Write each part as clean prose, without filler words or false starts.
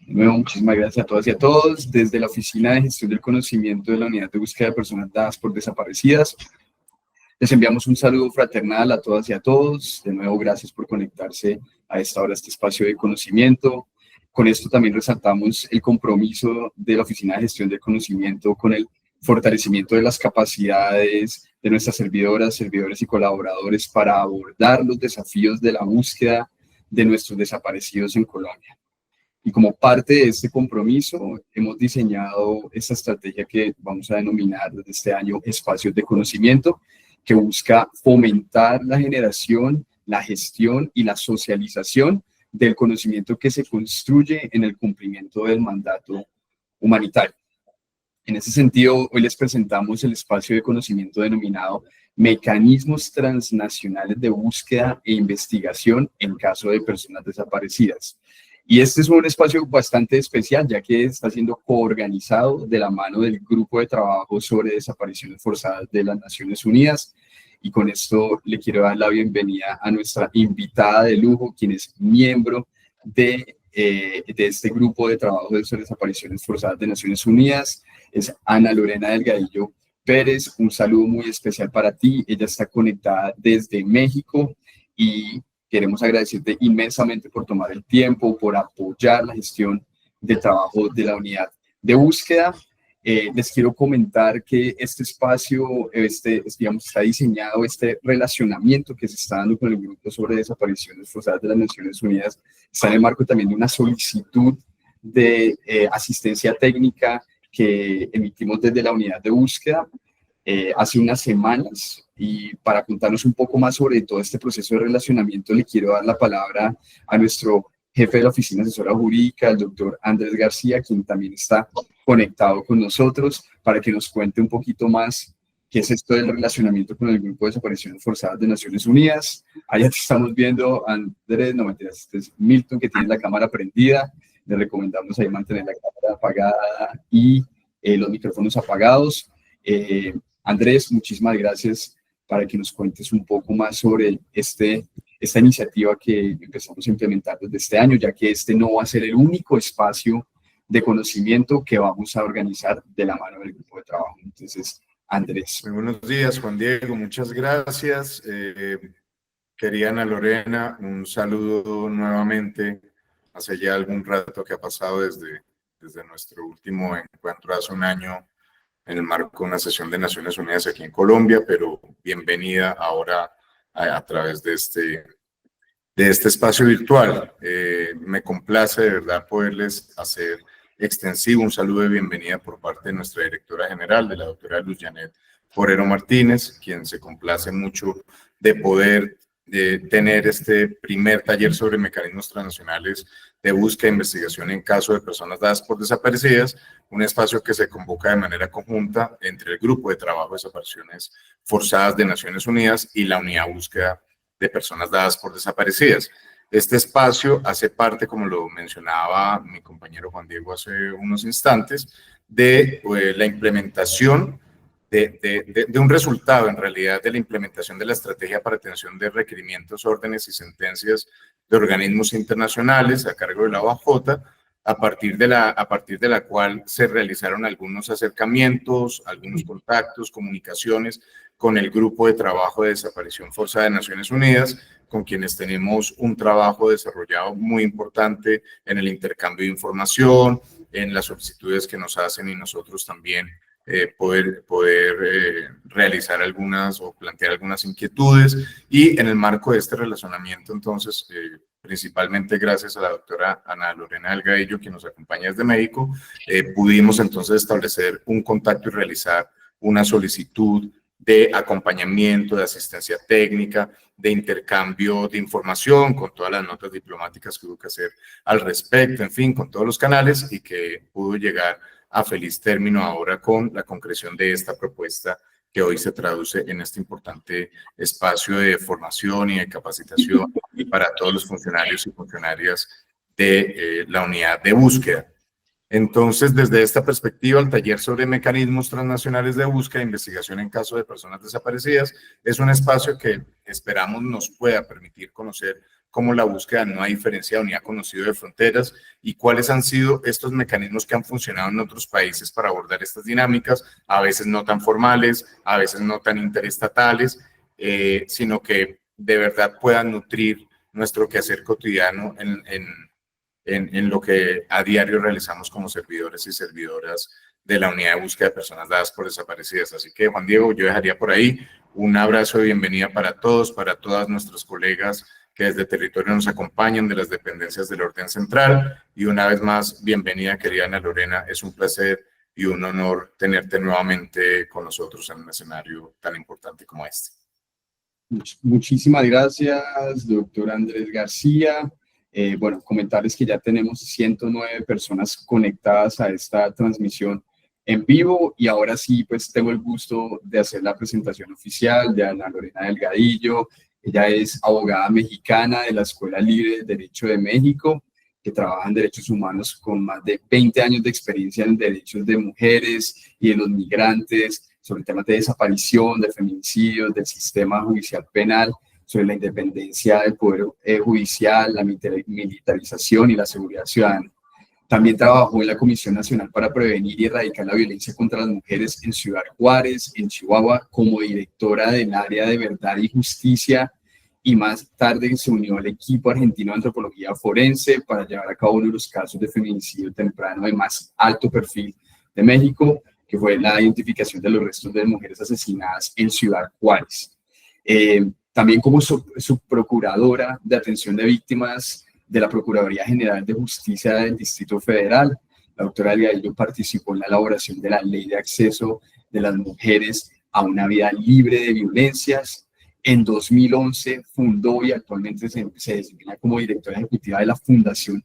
De nuevo, muchísimas gracias a todas y a todos. Desde la Oficina de Gestión del Conocimiento de la Unidad de Búsqueda de Personas Dadas por Desaparecidas, les enviamos un saludo fraternal a todas y a todos. De nuevo, gracias por conectarse a esta hora a este espacio de conocimiento. Con esto también resaltamos el compromiso de la Oficina de Gestión del Conocimiento con el fortalecimiento de las capacidades de nuestras servidoras, servidores y colaboradores para abordar los desafíos de la búsqueda de nuestros desaparecidos en Colombia. Y como parte de este compromiso, hemos diseñado esta estrategia que vamos a denominar desde este año Espacios de Conocimiento, que busca fomentar la generación, la gestión y la socialización del conocimiento que se construye en el cumplimiento del mandato humanitario. En ese sentido, hoy les presentamos el espacio de conocimiento denominado Mecanismos Transnacionales de Búsqueda e Investigación en caso de personas desaparecidas. Y este es un espacio bastante especial, ya que está siendo coorganizado de la mano del Grupo de Trabajo sobre Desapariciones Forzadas de las Naciones Unidas. Y con esto le quiero dar la bienvenida a nuestra invitada de lujo, quien es miembro de este Grupo de Trabajo sobre Desapariciones Forzadas de Naciones Unidas. Es Ana Lorena Delgadillo Pérez. Un saludo muy especial para ti. Ella está conectada desde México y queremos agradecerte inmensamente por tomar el tiempo, por apoyar la gestión del trabajo de la unidad de búsqueda. Les quiero comentar que este espacio, digamos, está diseñado, este relacionamiento que se está dando con el Grupo sobre Desapariciones Forzadas de las Naciones Unidas, está en el marco también de una solicitud de asistencia técnica que emitimos desde la unidad de búsqueda hace unas semanas. Y para contarnos un poco más sobre todo este proceso de relacionamiento, le quiero dar la palabra a nuestro jefe de la Oficina Asesora Jurídica, el doctor Andrés García, quien también está conectado con nosotros, para que nos cuente un poquito más qué es esto del relacionamiento con el Grupo de Desapariciones Forzadas de Naciones Unidas. Allá te estamos viendo, Andrés, no mentiras, este es Milton, que tiene la cámara prendida. Le recomendamos ahí mantener la cámara apagada y los micrófonos apagados. Andrés, muchísimas gracias, para que nos cuentes un poco más sobre esta iniciativa que empezamos a implementar desde este año, ya que este no va a ser el único espacio de conocimiento que vamos a organizar de la mano del grupo de trabajo. Entonces, Andrés. Muy buenos días, Juan Diego, muchas gracias. Querida Ana Lorena, un saludo nuevamente. Hace ya algún rato que ha pasado desde nuestro último encuentro hace un año, en el marco de una sesión de Naciones Unidas aquí en Colombia, pero bienvenida ahora a través de este espacio virtual. Me complace de verdad poderles hacer extensivo un saludo de bienvenida por parte de nuestra directora general, de la doctora Luz Janet Forero Martínez, quien se complace mucho de poder tener este primer taller sobre mecanismos transnacionales de búsqueda e investigación en caso de personas dadas por desaparecidas, un espacio que se convoca de manera conjunta entre el Grupo de Trabajo de Desapariciones Forzadas de Naciones Unidas y la Unidad de Búsqueda de Personas Dadas por Desaparecidas. Este espacio hace parte, como lo mencionaba mi compañero Juan Diego hace unos instantes, de la implementación de un resultado, en realidad, de la implementación de la estrategia para atención de requerimientos, órdenes y sentencias de organismos internacionales a cargo de la OAJ, a partir de la cual se realizaron algunos acercamientos, algunos contactos, comunicaciones con el Grupo de Trabajo de Desaparición Forzada de Naciones Unidas, con quienes tenemos un trabajo desarrollado muy importante en el intercambio de información, en las solicitudes que nos hacen y nosotros también poder realizar algunas o plantear algunas inquietudes. Y en el marco de este relacionamiento, entonces, principalmente gracias a la doctora Ana Lorena Delgadillo, que nos acompaña desde México, pudimos entonces establecer un contacto y realizar una solicitud de acompañamiento, de asistencia técnica, de intercambio de información con todas las notas diplomáticas que hubo que hacer al respecto, en fin, con todos los canales, y que pudo llegar a feliz término ahora con la concreción de esta propuesta que hoy se traduce en este importante espacio de formación y de capacitación para todos los funcionarios y funcionarias de la unidad de búsqueda. Entonces, desde esta perspectiva, el taller sobre mecanismos transnacionales de búsqueda e investigación en caso de personas desaparecidas es un espacio que esperamos nos pueda permitir conocer cómo la búsqueda no ha diferenciado ni ha conocido de fronteras y cuáles han sido estos mecanismos que han funcionado en otros países para abordar estas dinámicas, a veces no tan formales, a veces no tan interestatales, sino que de verdad puedan nutrir nuestro quehacer cotidiano en lo que a diario realizamos como servidores y servidoras de la unidad de búsqueda de personas dadas por desaparecidas. Así que, Juan Diego, yo dejaría por ahí un abrazo de bienvenida para todos, para todas nuestros colegas que desde territorio nos acompañan de las dependencias del orden central. Y una vez más, bienvenida, querida Ana Lorena. Es un placer y un honor tenerte nuevamente con nosotros en un escenario tan importante como este. Muchísimas gracias, doctor Andrés García. Bueno, comentarles que ya tenemos 109 personas conectadas a esta transmisión en vivo y ahora sí, pues tengo el gusto de hacer la presentación oficial de Ana Lorena Delgadillo. Ella es abogada mexicana de la Escuela Libre de Derecho de México, que trabaja en derechos humanos con más de 20 años de experiencia en derechos de mujeres y de los migrantes, sobre temas de desaparición, de feminicidios, del sistema judicial penal, sobre la independencia del poder judicial, la militarización y la seguridad ciudadana. También trabajó en la Comisión Nacional para Prevenir y Erradicar la Violencia contra las Mujeres en Ciudad Juárez, en Chihuahua, como directora del área de Verdad y Justicia, y más tarde se unió al equipo argentino de antropología forense para llevar a cabo uno de los casos de feminicidio temprano de más alto perfil de México, que fue la identificación de los restos de mujeres asesinadas en Ciudad Juárez. También como subprocuradora de atención de víctimas de la Procuraduría General de Justicia del Distrito Federal, la doctora Delgadillo participó en la elaboración de la Ley de Acceso de las Mujeres a una Vida Libre de Violencias. En 2011 fundó y actualmente se desempeña como directora ejecutiva de la Fundación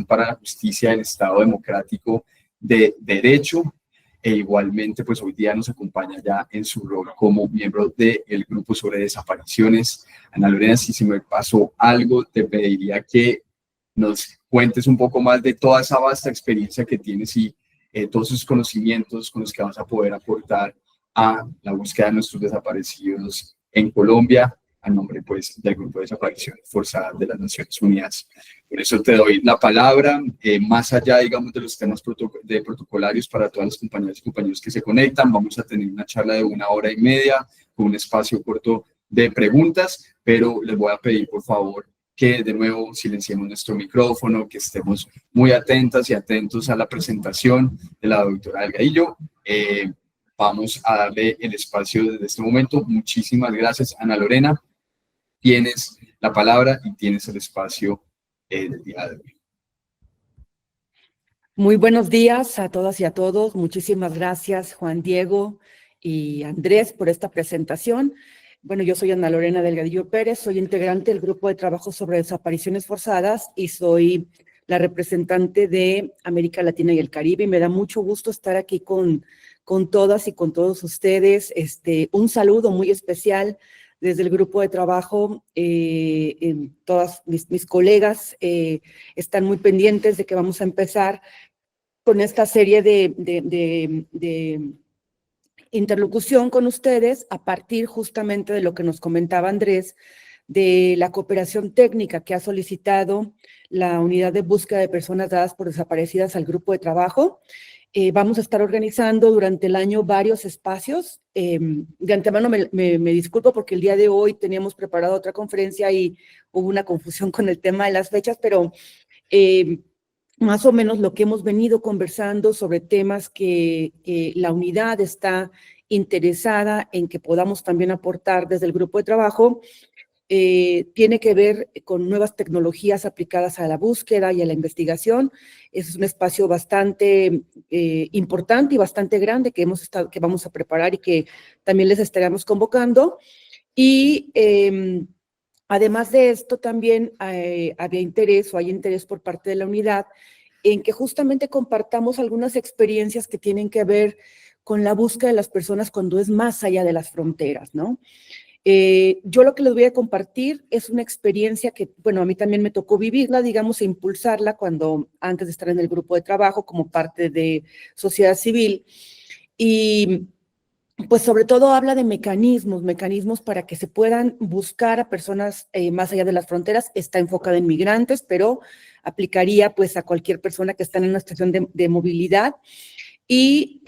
para la Justicia del Estado Democrático de Derecho, e igualmente pues hoy día nos acompaña ya en su rol como miembro del grupo sobre desapariciones. Ana Lorena, si se me pasó algo, te pediría que nos cuentes un poco más de toda esa vasta experiencia que tienes y todos esos conocimientos con los que vas a poder aportar a la búsqueda de nuestros desaparecidos en Colombia, a nombre pues del Grupo de Desapariciones Forzadas de las Naciones Unidas. Por eso te doy la palabra, más allá, digamos, de los temas protocolarios para todas las compañeras y compañeros que se conectan. Vamos a tener una charla de 1 hora y media con un espacio corto de preguntas, pero les voy a pedir, por favor, que de nuevo silenciemos nuestro micrófono, que estemos muy atentas y atentos a la presentación de la doctora Delgadillo. Vamos a darle el espacio desde este momento. Muchísimas gracias, Ana Lorena. Tienes la palabra y tienes el espacio del día de hoy. Muy buenos días a todas y a todos. Muchísimas gracias, Juan Diego y Andrés, por esta presentación. Bueno, yo soy Ana Lorena Delgadillo Pérez, soy integrante del Grupo de Trabajo sobre Desapariciones Forzadas y soy la representante de América Latina y el Caribe. Y me da mucho gusto estar aquí con todas y con todos ustedes. Un saludo muy especial desde el grupo de trabajo. Todas mis colegas están muy pendientes de que vamos a empezar con esta serie de interlocución con ustedes a partir justamente de lo que nos comentaba Andrés, de la cooperación técnica que ha solicitado la Unidad de Búsqueda de Personas Dadas por Desaparecidas al grupo de trabajo. Vamos a estar organizando durante el año varios espacios. De antemano me disculpo porque el día de hoy teníamos preparado otra conferencia y hubo una confusión con el tema de las fechas, pero más o menos lo que hemos venido conversando sobre temas que la unidad está interesada en que podamos también aportar desde el grupo de trabajo, tiene que ver con nuevas tecnologías aplicadas a la búsqueda y a la investigación. Es un espacio bastante importante y bastante grande que vamos a preparar y que también les estaremos convocando. Y además de esto, también había interés o hay interés por parte de la unidad en que justamente compartamos algunas experiencias que tienen que ver con la búsqueda de las personas cuando es más allá de las fronteras, ¿no? Yo lo que les voy a compartir es una experiencia que, bueno, a mí también me tocó vivirla, digamos, e impulsarla antes de estar en el grupo de trabajo como parte de sociedad civil. Y pues sobre todo habla de mecanismos para que se puedan buscar a personas más allá de las fronteras. Está enfocada en migrantes, pero aplicaría pues a cualquier persona que está en una situación de movilidad. Y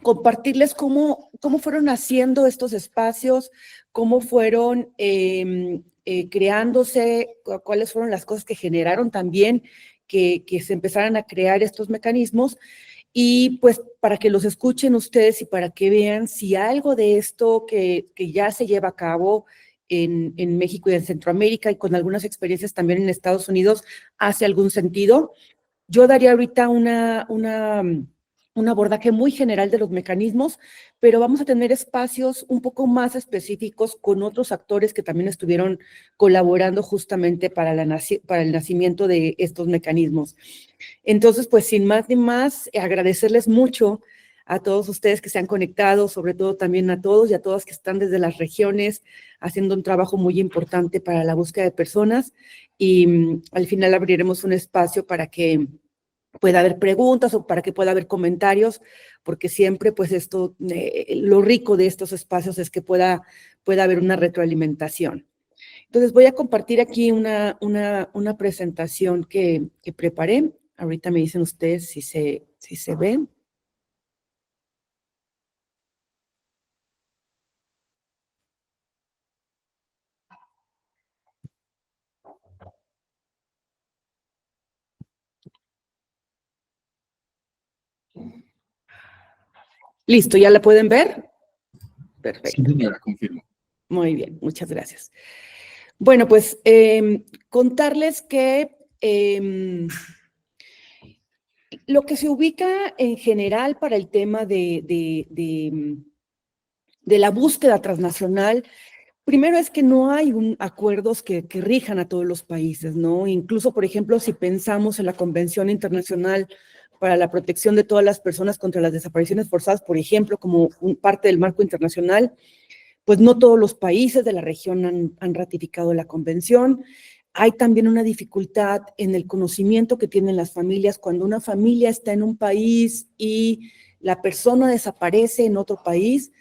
compartirles cómo fueron haciendo estos espacios, cómo fueron creándose, cuáles fueron las cosas que generaron también que se empezaran a crear estos mecanismos. Y pues para que los escuchen ustedes y para que vean si algo de esto que ya se lleva a cabo en México y en Centroamérica y con algunas experiencias también en Estados Unidos hace algún sentido. Yo daría ahorita un abordaje muy general de los mecanismos, pero vamos a tener espacios un poco más específicos con otros actores que también estuvieron colaborando justamente para el nacimiento de estos mecanismos. Entonces, pues sin más ni más, agradecerles mucho a todos ustedes que se han conectado, sobre todo también a todos y a todas que están desde las regiones haciendo un trabajo muy importante para la búsqueda de personas, y al final abriremos un espacio para que pueda haber preguntas o para que pueda haber comentarios, porque siempre pues esto, lo rico de estos espacios es que pueda haber una retroalimentación. Entonces voy a compartir aquí una presentación que preparé. Ahorita me dicen ustedes si se ve. Listo, ¿ya la pueden ver? Perfecto. Sí, señora, confirmo. Muy bien, muchas gracias. Bueno, pues contarles que lo que se ubica en general para el tema de la búsqueda transnacional, primero es que no hay acuerdos que rijan a todos los países, ¿no? Incluso, por ejemplo, si pensamos en la Convención Internacional para la Protección de todas las personas contra las desapariciones forzadas, por ejemplo, como parte del marco internacional, pues no todos los países de la región han ratificado la convención. Hay también una dificultad en el conocimiento que tienen las familias. Cuando una familia está en un país y la persona desaparece en otro país,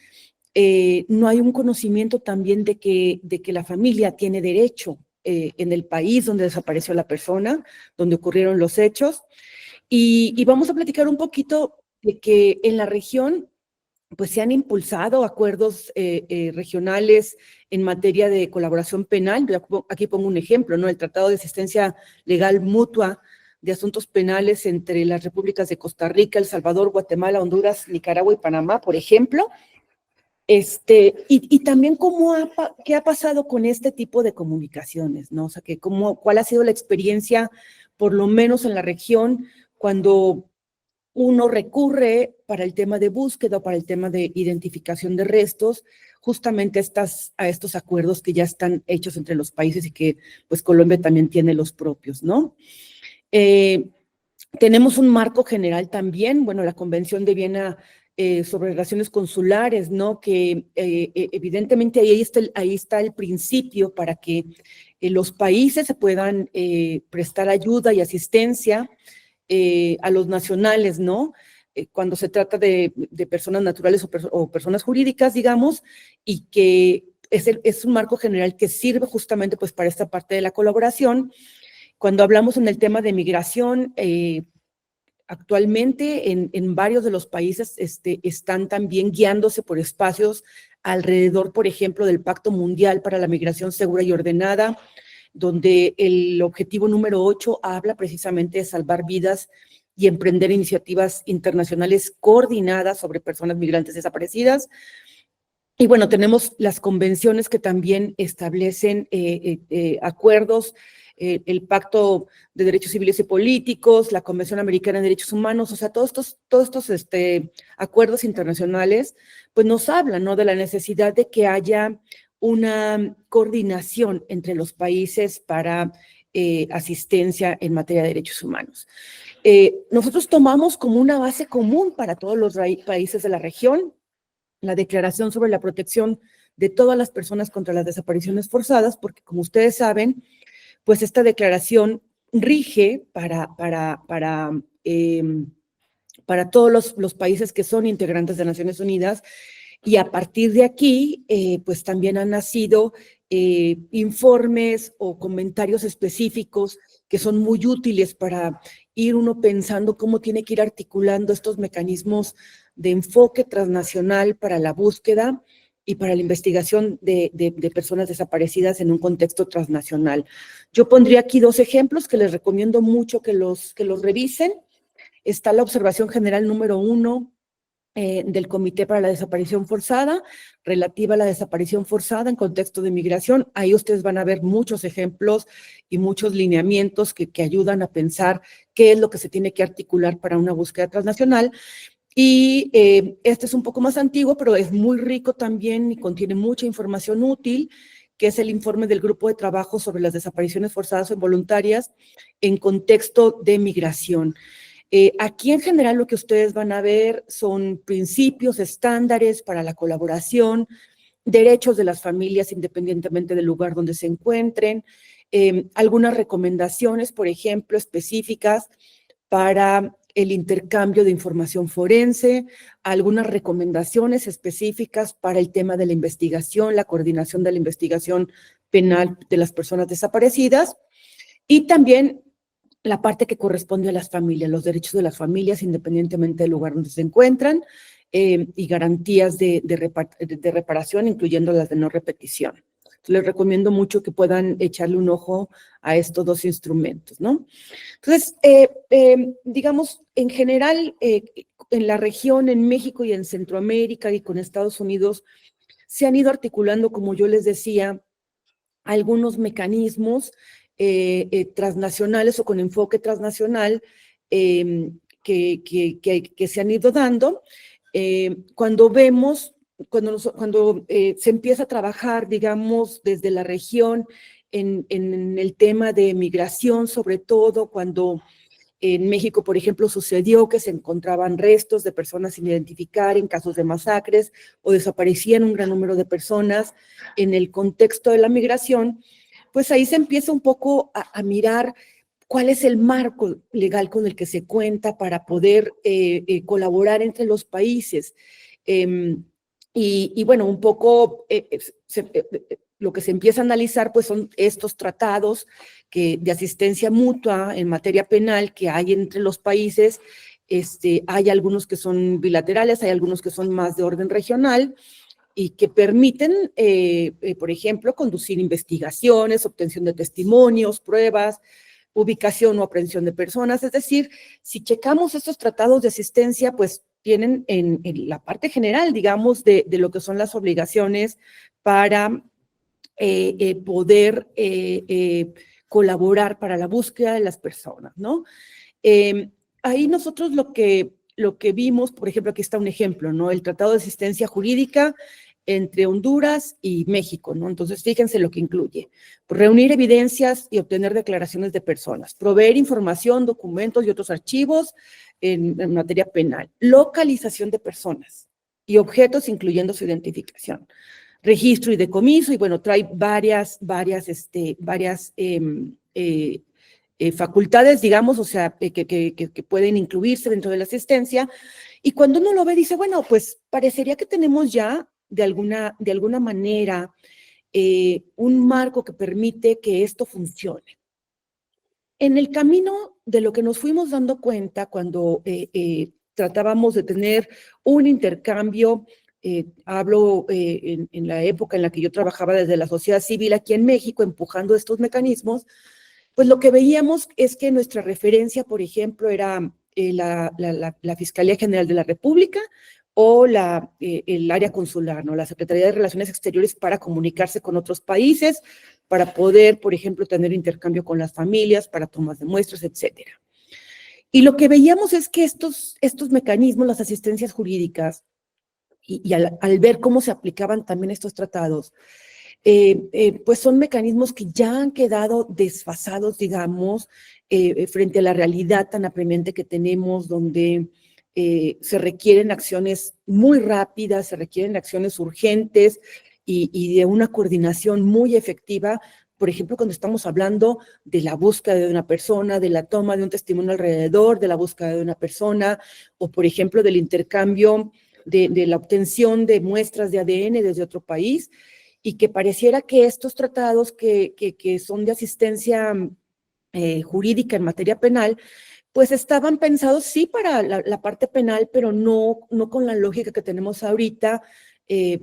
no hay un conocimiento también de que la familia tiene derecho en el país donde desapareció la persona, donde ocurrieron los hechos. Y vamos a platicar un poquito de que en la región pues se han impulsado acuerdos regionales en materia de colaboración penal. Yo aquí pongo un ejemplo, ¿no? El Tratado de Asistencia Legal Mutua de Asuntos Penales entre las repúblicas de Costa Rica, El Salvador, Guatemala, Honduras, Nicaragua y Panamá, por ejemplo. Y también qué ha pasado con este tipo de comunicaciones, ¿no? O sea, cuál ha sido la experiencia, por lo menos en la región, cuando uno recurre para el tema de búsqueda o para el tema de identificación de restos, justamente a estos acuerdos que ya están hechos entre los países y que pues Colombia también tiene los propios, ¿no? Tenemos un marco general también, bueno, la Convención de Viena sobre relaciones consulares, ¿no? Que evidentemente ahí está el principio para que los países se puedan prestar ayuda y asistencia a los nacionales, ¿no? Cuando se trata de personas naturales o personas jurídicas, digamos, y que es un marco general que sirve justamente pues para esta parte de la colaboración. Cuando hablamos en el tema de migración, actualmente en varios de los países están también guiándose por espacios alrededor, por ejemplo, del Pacto Mundial para la Migración Segura y Ordenada, donde el objetivo número 8 habla precisamente de salvar vidas y emprender iniciativas internacionales coordinadas sobre personas migrantes desaparecidas. Y bueno, tenemos las convenciones que también establecen acuerdos, el Pacto de Derechos Civiles y Políticos, la Convención Americana de Derechos Humanos, o sea, todos estos acuerdos internacionales, pues nos hablan, ¿no? De la necesidad de que haya una coordinación entre los países para asistencia en materia de derechos humanos. Nosotros tomamos como una base común para todos los países de la región la Declaración sobre la Protección de todas las personas contra las desapariciones forzadas, porque como ustedes saben, pues esta declaración rige para para todos los países que son integrantes de Naciones Unidas, y a partir de aquí, pues también han nacido informes o comentarios específicos que son muy útiles para ir uno pensando cómo tiene que ir articulando estos mecanismos de enfoque transnacional para la búsqueda y para la investigación de personas desaparecidas en un contexto transnacional. Yo pondría aquí 2 ejemplos que les recomiendo mucho que los revisen. Está la observación general número 1 del Comité para la Desaparición Forzada, relativa a la desaparición forzada en contexto de migración. Ahí ustedes van a ver muchos ejemplos y muchos lineamientos que ayudan a pensar qué es lo que se tiene que articular para una búsqueda transnacional. Y este es un poco más antiguo, pero es muy rico también y contiene mucha información útil, que es el informe del Grupo de Trabajo sobre las Desapariciones Forzadas o Involuntarias en contexto de migración. Aquí en general lo que ustedes van a ver son principios, estándares para la colaboración, derechos de las familias independientemente del lugar donde se encuentren, algunas recomendaciones, por ejemplo, específicas para el intercambio de información forense, algunas recomendaciones específicas para el tema de la investigación, la coordinación de la investigación penal de las personas desaparecidas, y también la parte que corresponde a las familias, los derechos de las familias independientemente del lugar donde se encuentran, y garantías de reparación, incluyendo las de no repetición. Les recomiendo mucho que puedan echarle un ojo a estos 2 instrumentos, ¿no? Entonces, digamos, en general, en la región, en México y en Centroamérica y con Estados Unidos, se han ido articulando, como yo les decía, algunos mecanismos transnacionales o con enfoque transnacional que se han ido dando. Cuando vemos, cuando se empieza a trabajar, digamos, desde la región en el tema de migración, sobre todo cuando en México, por ejemplo, sucedió que se encontraban restos de personas sin identificar en casos de masacres o desaparecían un gran número de personas en el contexto de la migración, pues ahí se empieza un poco a mirar cuál es el marco legal con el que se cuenta para poder colaborar entre los países. Y bueno, un poco lo que se empieza a analizar pues son estos tratados de asistencia mutua en materia penal que hay entre los países. Hay algunos que son bilaterales, hay algunos que son más de orden regional y que permiten, por ejemplo, conducir investigaciones, obtención de testimonios, pruebas, ubicación o aprehensión de personas. Es decir, si checamos estos tratados de asistencia, pues tienen en la parte general, digamos, de lo que son las obligaciones para poder colaborar para la búsqueda de las personas, ¿no? Ahí nosotros lo que vimos, por ejemplo, aquí está un ejemplo, ¿no? El Tratado de Asistencia Jurídica entre Honduras y México, ¿no? Entonces, fíjense lo que incluye. Reunir evidencias y obtener declaraciones de personas, proveer información, documentos y otros archivos en materia penal, localización de personas y objetos, incluyendo su identificación, registro y decomiso, y bueno, trae varias facultades, digamos, o sea, que pueden incluirse dentro de la asistencia. Y cuando uno lo ve, dice, bueno, pues parecería que tenemos ya de alguna manera un marco que permite que esto funcione. En el camino de lo que nos fuimos dando cuenta cuando tratábamos de tener un intercambio, hablo en la época en la que yo trabajaba desde la sociedad civil aquí en México, empujando estos mecanismos, pues lo que veíamos es que nuestra referencia, por ejemplo, era la Fiscalía General de la República o el área consular, ¿no? La Secretaría de Relaciones Exteriores para comunicarse con otros países, para poder, por ejemplo, tener intercambio con las familias, para tomas de muestras, etcétera. Y lo que veíamos es que estos mecanismos, las asistencias jurídicas, y al ver cómo se aplicaban también estos tratados, pues son mecanismos que ya han quedado desfasados, digamos, frente a la realidad tan apremiante que tenemos, donde se requieren acciones muy rápidas, se requieren acciones urgentes y de una coordinación muy efectiva por ejemplo, cuando estamos hablando de la búsqueda de una persona, de la toma de un testimonio alrededor de la búsqueda de una persona, o por ejemplo del intercambio de la obtención de muestras de ADN desde otro país, y que pareciera que estos tratados que son de asistencia jurídica en materia penal, pues estaban pensados sí para la parte penal, pero no con la lógica que tenemos ahorita,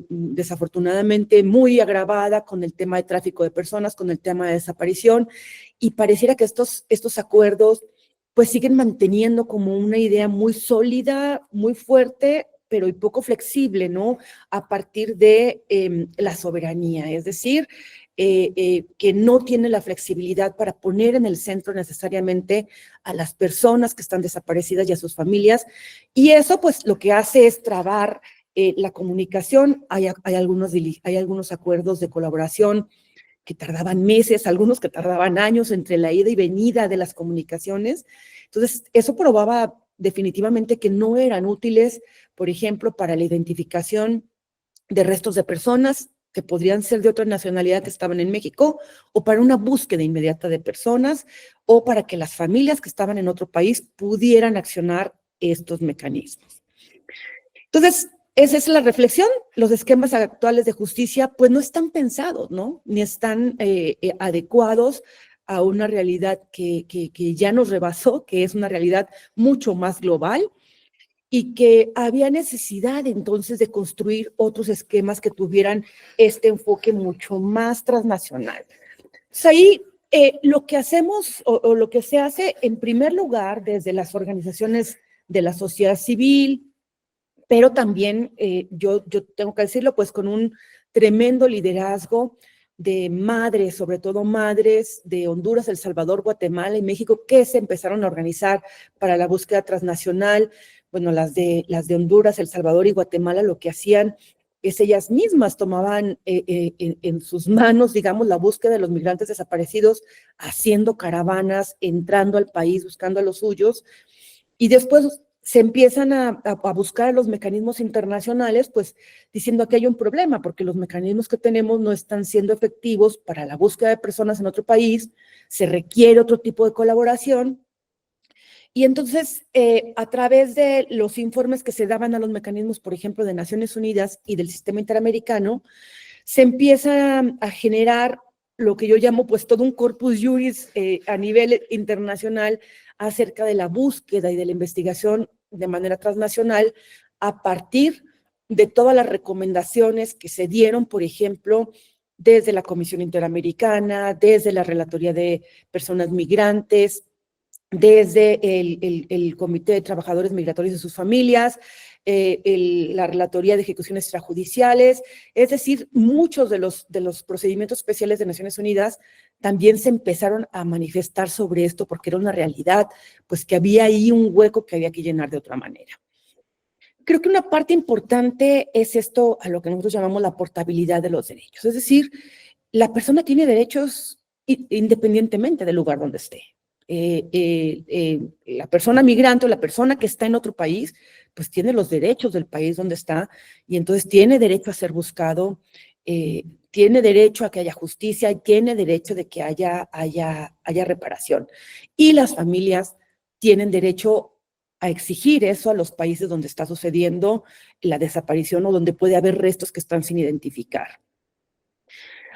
desafortunadamente muy agravada con el tema de tráfico de personas, con el tema de desaparición, y pareciera que estos acuerdos pues siguen manteniendo como una idea muy sólida, muy fuerte, pero y poco flexible, ¿no? A partir de la soberanía, es decir, que no tiene la flexibilidad para poner en el centro necesariamente a las personas que están desaparecidas y a sus familias, y eso pues lo que hace es trabar la comunicación. Hay algunos acuerdos de colaboración que tardaban meses, algunos que tardaban años entre la ida y venida de las comunicaciones. Entonces, eso probaba definitivamente que no eran útiles, por ejemplo, para la identificación de restos de personas que podrían ser de otra nacionalidad que estaban en México, o para una búsqueda inmediata de personas, o para que las familias que estaban en otro país pudieran accionar estos mecanismos. Entonces, esa es la reflexión. Los esquemas actuales de justicia, pues no están pensados, ¿no? Ni están adecuados a una realidad que ya nos rebasó, que es una realidad mucho más global, y que había necesidad entonces de construir otros esquemas que tuvieran este enfoque mucho más transnacional. Entonces ahí lo que hacemos o lo que se hace en primer lugar desde las organizaciones de la sociedad civil, pero también yo tengo que decirlo, pues con un tremendo liderazgo de madres, sobre todo madres de Honduras, El Salvador, Guatemala y México, que se empezaron a organizar para la búsqueda transnacional. Bueno, las de Honduras, El Salvador y Guatemala lo que hacían es ellas mismas tomaban en sus manos, digamos, la búsqueda de los migrantes desaparecidos, haciendo caravanas, entrando al país, buscando a los suyos, y después se empiezan a buscar los mecanismos internacionales, pues diciendo que hay un problema, porque los mecanismos que tenemos no están siendo efectivos para la búsqueda de personas en otro país, se requiere otro tipo de colaboración. Y entonces, a través de los informes que se daban a los mecanismos, por ejemplo, de Naciones Unidas y del sistema interamericano, se empieza a generar lo que yo llamo pues todo un corpus juris a nivel internacional acerca de la búsqueda y de la investigación de manera transnacional a partir de todas las recomendaciones que se dieron, por ejemplo, desde la Comisión Interamericana, desde la Relatoría de Personas Migrantes, desde el Comité de Trabajadores Migratorios y sus familias, la Relatoría de Ejecuciones Extrajudiciales, es decir, muchos de los procedimientos especiales de Naciones Unidas también se empezaron a manifestar sobre esto porque era una realidad, pues que había ahí un hueco que había que llenar de otra manera. Creo que una parte importante es esto a lo que nosotros llamamos la portabilidad de los derechos, es decir, la persona tiene derechos independientemente del lugar donde esté. La persona migrante o la persona que está en otro país, pues tiene los derechos del país donde está y entonces tiene derecho a ser buscado, tiene derecho a que haya justicia y tiene derecho de que haya reparación. Y las familias tienen derecho a exigir eso a los países donde está sucediendo la desaparición o donde puede haber restos que están sin identificar.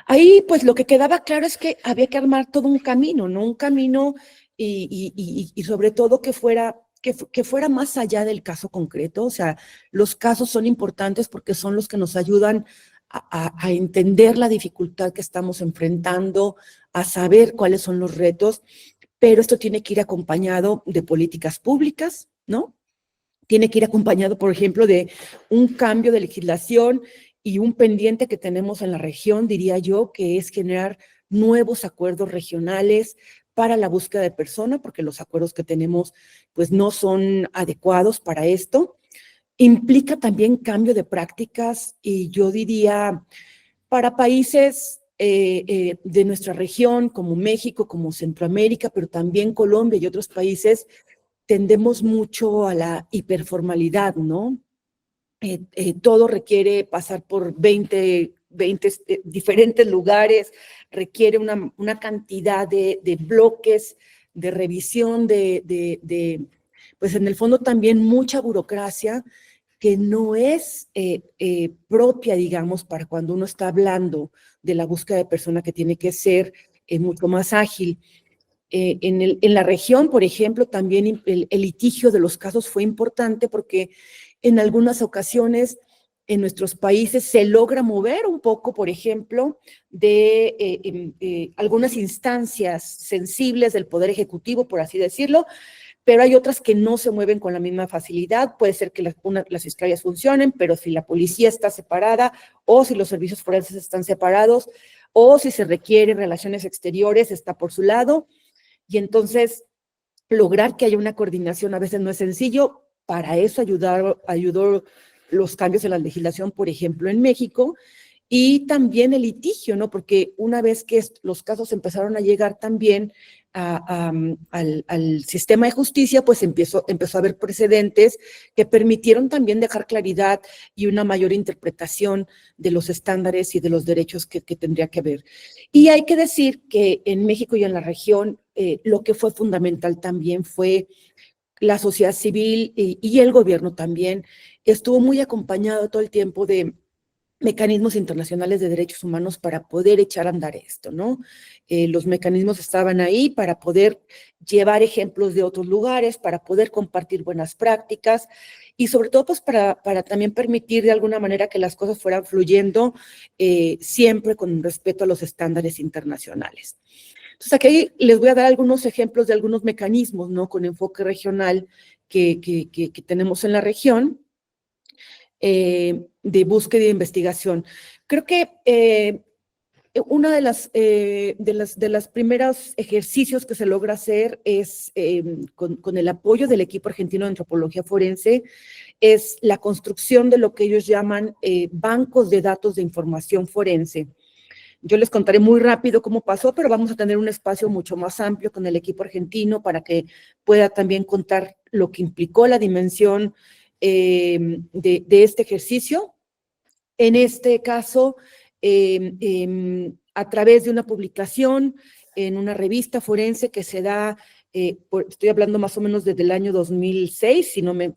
Ahí, pues, lo que quedaba claro es que había que armar todo un camino, ¿no? Un camino y sobre todo que fuera más allá del caso concreto. O sea, los casos son importantes porque son los que nos ayudan a entender la dificultad que estamos enfrentando, a saber cuáles son los retos, pero esto tiene que ir acompañado de políticas públicas, ¿no? Tiene que ir acompañado, por ejemplo, de un cambio de legislación y un pendiente que tenemos en la región, diría yo, que es generar nuevos acuerdos regionales para la búsqueda de personas, porque los acuerdos que tenemos pues no son adecuados para esto. Implica también cambio de prácticas y yo diría para países de nuestra región, como México, como Centroamérica, pero también Colombia y otros países, tendemos mucho a la hiperformalidad, ¿no? Todo requiere pasar por 20 20 diferentes lugares, requiere una cantidad de bloques, de revisión, pues en el fondo también mucha burocracia que no es propia, digamos, para cuando uno está hablando de la búsqueda de persona, que tiene que ser mucho más ágil. En la región, por ejemplo, también el litigio de los casos fue importante porque en algunas ocasiones en nuestros países se logra mover un poco, por ejemplo, de algunas instancias sensibles del Poder Ejecutivo, por así decirlo, pero hay otras que no se mueven con la misma facilidad. Puede ser que las fiscalías funcionen, pero si la policía está separada, o si los servicios forenses están separados, o si se requieren relaciones exteriores, está por su lado. Y entonces, lograr que haya una coordinación a veces no es sencillo. Para eso ayudó los cambios en la legislación, por ejemplo, en México, y también el litigio, ¿no? Porque una vez que los casos empezaron a llegar también al sistema de justicia, pues empezó a haber precedentes que permitieron también dejar claridad y una mayor interpretación de los estándares y de los derechos que tendría que haber. Y hay que decir que en México y en la región, lo que fue fundamental también fue la sociedad civil y el gobierno también estuvo muy acompañado todo el tiempo de mecanismos internacionales de derechos humanos para poder echar a andar esto, ¿no? Los mecanismos estaban ahí para poder llevar ejemplos de otros lugares, para poder compartir buenas prácticas y sobre todo pues para también permitir de alguna manera que las cosas fueran fluyendo siempre con respeto a los estándares internacionales. Entonces aquí les voy a dar algunos ejemplos de algunos mecanismos, ¿no? Con enfoque regional que tenemos en la región. De búsqueda e investigación. Creo que una de las primeros ejercicios que se logra hacer es, con el apoyo del equipo argentino de antropología forense, es la construcción de lo que ellos llaman bancos de datos de información forense. Yo les contaré muy rápido cómo pasó, pero vamos a tener un espacio mucho más amplio con el equipo argentino para que pueda también contar lo que implicó la dimensión de este ejercicio. En este caso, a través de una publicación en una revista forense que se da, estoy hablando más o menos desde el año 2006, si no me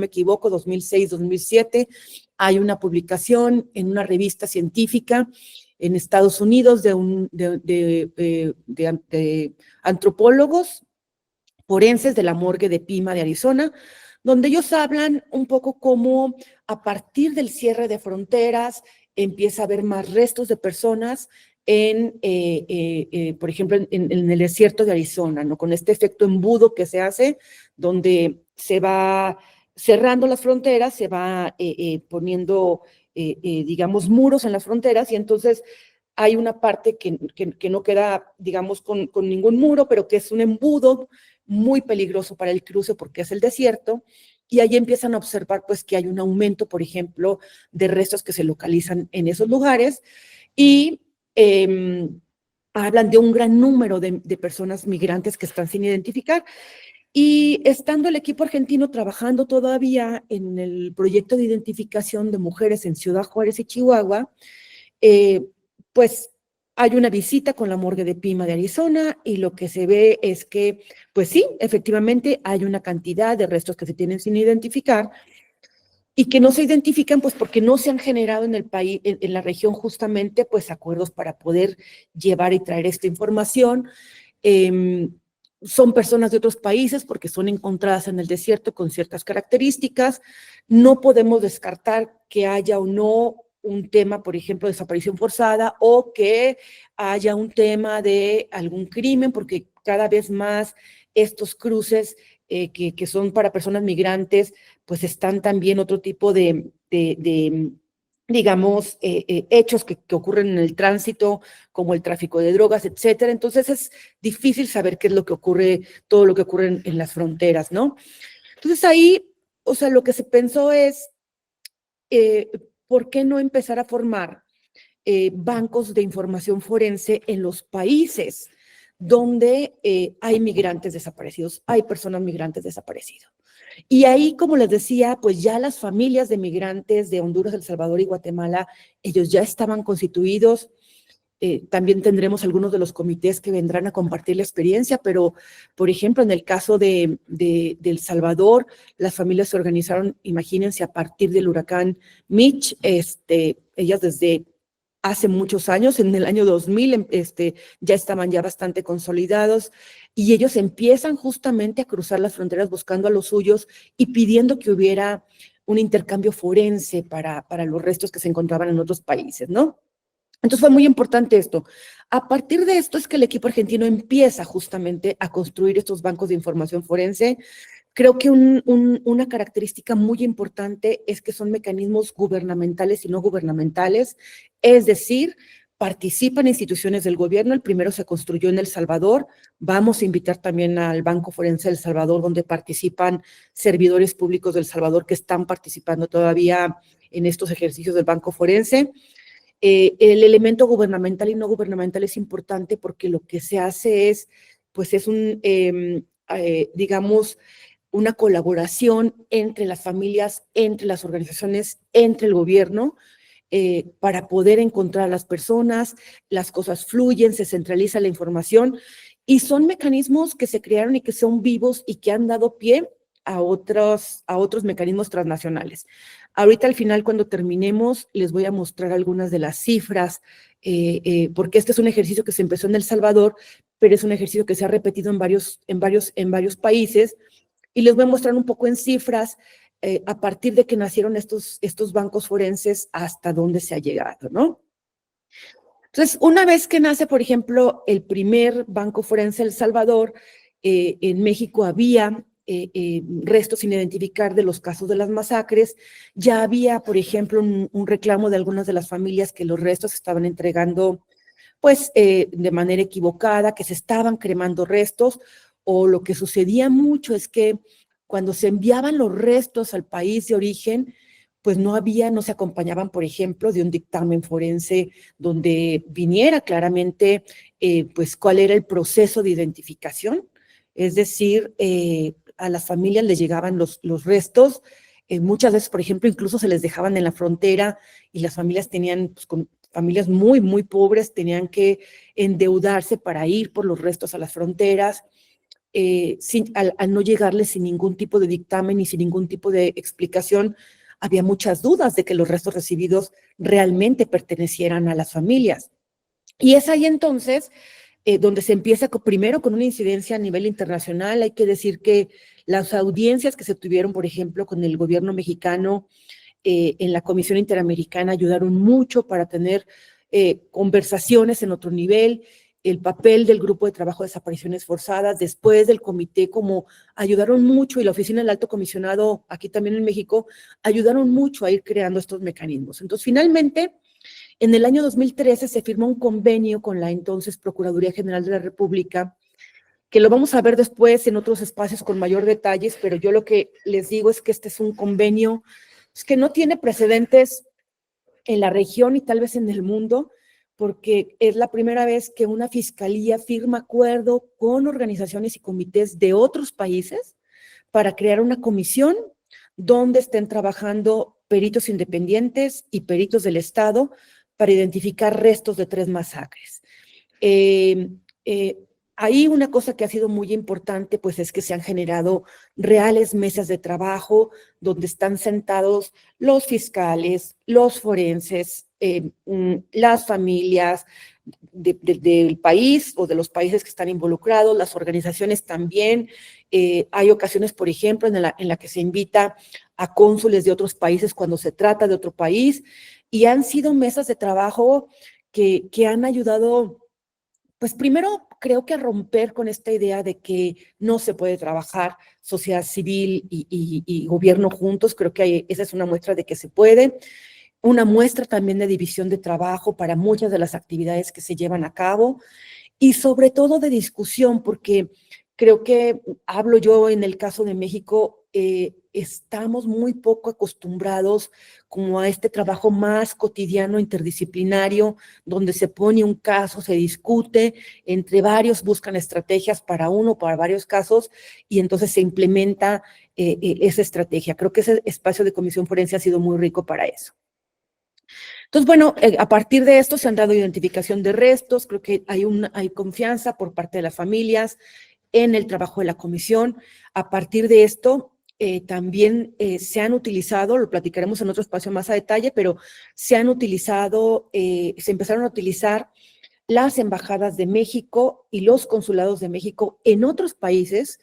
equivoco, 2006, 2007, hay una publicación en una revista científica en Estados Unidos de antropólogos forenses de la morgue de Pima de Arizona, donde ellos hablan un poco cómo a partir del cierre de fronteras empieza a haber más restos de personas por ejemplo, en el desierto de Arizona, ¿no? Con este efecto embudo que se hace, donde se va cerrando las fronteras, se va poniendo, digamos, muros en las fronteras, y entonces hay una parte que no queda, digamos, con ningún muro, pero que es un embudo muy peligroso para el cruce porque es el desierto, y ahí empiezan a observar pues que hay un aumento, por ejemplo, de restos que se localizan en esos lugares, y hablan de un gran número de personas migrantes que están sin identificar. Y estando el equipo argentino trabajando todavía en el proyecto de identificación de mujeres en Ciudad Juárez y Chihuahua, pues hay una visita con la morgue de Pima de Arizona, y lo que se ve es que, pues sí, efectivamente hay una cantidad de restos que se tienen sin identificar y que no se identifican pues porque no se han generado en el país, en la región justamente, pues acuerdos para poder llevar y traer esta información. Son personas de otros países porque son encontradas en el desierto con ciertas características. No podemos descartar que haya o no un tema, por ejemplo, de desaparición forzada, o que haya un tema de algún crimen, porque cada vez más estos cruces que son para personas migrantes, pues están también otro tipo de digamos, hechos que ocurren en el tránsito, como el tráfico de drogas, etcétera. Entonces es difícil saber qué es lo que ocurre, todo lo que ocurre en las fronteras, ¿no? Entonces ahí, o sea, lo que se pensó es, ¿por qué no empezar a formar bancos de información forense en los países donde hay migrantes desaparecidos, hay personas migrantes desaparecidas. Y ahí, como les decía, pues ya las familias de migrantes de Honduras, El Salvador y Guatemala, ellos ya estaban constituidos. También tendremos algunos de los comités que vendrán a compartir la experiencia, pero, por ejemplo, en el caso de El Salvador, las familias se organizaron, imagínense, a partir del huracán Mitch, ellas desde hace muchos años, en el año 2000, ya estaban ya bastante consolidados, y ellos empiezan justamente a cruzar las fronteras buscando a los suyos y pidiendo que hubiera un intercambio forense para los restos que se encontraban en otros países, ¿no? Entonces fue muy importante esto. A partir de esto es que el equipo argentino empieza justamente a construir estos bancos de información forense. Creo que una característica muy importante es que son mecanismos gubernamentales y no gubernamentales, es decir, participan instituciones del gobierno. El primero se construyó en El Salvador. Vamos a invitar también al Banco Forense de El Salvador, donde participan servidores públicos del Salvador que están participando todavía en estos ejercicios del Banco Forense. El elemento gubernamental y no gubernamental es importante porque lo que se hace es, pues es digamos, una colaboración entre las familias, entre las organizaciones, entre el gobierno, para poder encontrar a las personas, las cosas fluyen, se centraliza la información y son mecanismos que se crearon y que son vivos y que han dado pie a otros mecanismos transnacionales. Ahorita al final, cuando terminemos, les voy a mostrar algunas de las cifras, porque este es un ejercicio que se empezó en El Salvador, pero es un ejercicio que se ha repetido en varios países, y les voy a mostrar un poco en cifras a partir de que nacieron estos bancos forenses hasta dónde se ha llegado, ¿no? Entonces, una vez que nace, por ejemplo, el primer banco forense El Salvador, en México había restos sin identificar de los casos de las masacres. Ya había, por ejemplo, un reclamo de algunas de las familias que los restos se estaban entregando, pues, de manera equivocada, que se estaban cremando restos, o lo que sucedía mucho es que cuando se enviaban los restos al país de origen, pues no se acompañaban, por ejemplo, de un dictamen forense donde viniera claramente, pues, cuál era el proceso de identificación. Es decir, a las familias les llegaban los restos, muchas veces, por ejemplo, incluso se les dejaban en la frontera y las familias tenían, pues, familias muy, muy pobres, tenían que endeudarse para ir por los restos a las fronteras, al no llegarles sin ningún tipo de dictamen y sin ningún tipo de explicación. Había muchas dudas de que los restos recibidos realmente pertenecieran a las familias. Y es ahí entonces donde se empieza primero con una incidencia a nivel internacional. Hay que decir que las audiencias que se tuvieron, por ejemplo, con el gobierno mexicano en la Comisión Interamericana ayudaron mucho para tener conversaciones en otro nivel. El papel del Grupo de Trabajo de Desapariciones Forzadas, después del comité, como ayudaron mucho, y la Oficina del Alto Comisionado, aquí también en México, ayudaron mucho a ir creando estos mecanismos. Entonces, finalmente, en el año 2013 se firmó un convenio con la entonces Procuraduría General de la República, que lo vamos a ver después en otros espacios con mayor detalles, pero yo lo que les digo es que este es un convenio que no tiene precedentes en la región y tal vez en el mundo, porque es la primera vez que una fiscalía firma acuerdo con organizaciones y comités de otros países para crear una comisión donde estén trabajando peritos independientes y peritos del Estado para identificar restos de 3 masacres. Ahí una cosa que ha sido muy importante, pues, es que se han generado reales mesas de trabajo donde están sentados los fiscales, los forenses, las familias del país o de los países que están involucrados, las organizaciones también. Hay ocasiones, por ejemplo, en la que se invita a cónsules de otros países cuando se trata de otro país, y han sido mesas de trabajo que han ayudado, pues primero creo que a romper con esta idea de que no se puede trabajar sociedad civil y gobierno juntos. Creo que esa es una muestra de que se puede. Una muestra también de división de trabajo para muchas de las actividades que se llevan a cabo, y sobre todo de discusión, porque creo que hablo yo en el caso de México, estamos muy poco acostumbrados como a este trabajo más cotidiano, interdisciplinario, donde se pone un caso, se discute, entre varios buscan estrategias para uno, para varios casos, y entonces se implementa esa estrategia. Creo que ese espacio de comisión forense ha sido muy rico para eso. Entonces, bueno, a partir de esto se han dado identificación de restos, creo que hay confianza por parte de las familias en el trabajo de la comisión. A partir de esto, también se han utilizado, lo platicaremos en otro espacio más a detalle, pero se han utilizado, se empezaron a utilizar las embajadas de México y los consulados de México en otros países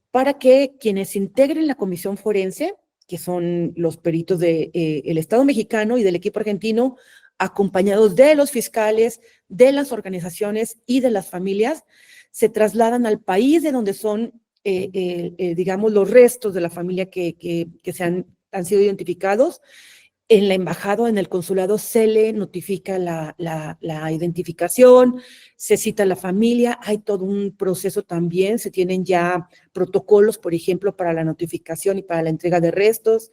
para que quienes integren la comisión forense, que son los peritos del Estado mexicano y del equipo argentino, acompañados de los fiscales, de las organizaciones y de las familias, se trasladan al país de donde son, digamos, los restos de la familia que han sido identificados. En la embajada o en el consulado se le notifica la identificación, se cita a la familia, hay todo un proceso también, se tienen ya protocolos, por ejemplo, para la notificación y para la entrega de restos.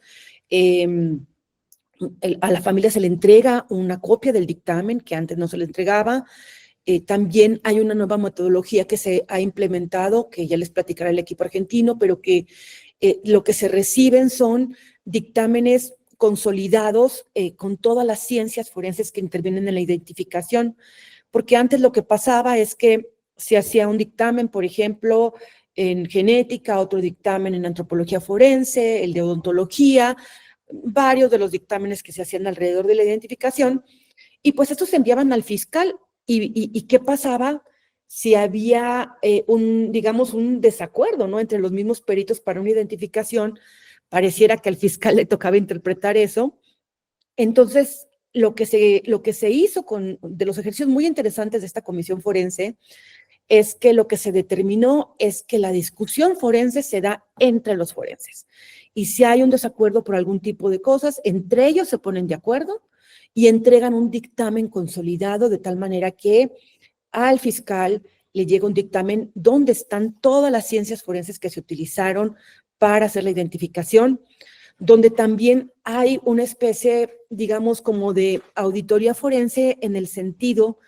A la familia se le entrega una copia del dictamen que antes no se le entregaba. También hay una nueva metodología que se ha implementado, que ya les platicará el equipo argentino, pero que lo que se reciben son dictámenes consolidados con todas las ciencias forenses que intervienen en la identificación, porque antes lo que pasaba es que se hacía un dictamen, por ejemplo, en genética, otro dictamen en antropología forense, el de odontología, varios de los dictámenes que se hacían alrededor de la identificación, y pues estos se enviaban al fiscal. ¿Y qué pasaba si había digamos, un desacuerdo, ¿no?, entre los mismos peritos para una identificación? Pareciera que al fiscal le tocaba interpretar eso. Entonces, lo que se hizo de los ejercicios muy interesantes de esta comisión forense es que lo que se determinó es que la discusión forense se da entre los forenses. Y si hay un desacuerdo por algún tipo de cosas, entre ellos se ponen de acuerdo y entregan un dictamen consolidado de tal manera que al fiscal le llega un dictamen donde están todas las ciencias forenses que se utilizaron para hacer la identificación, donde también hay una especie, digamos, como de auditoría forense en el sentido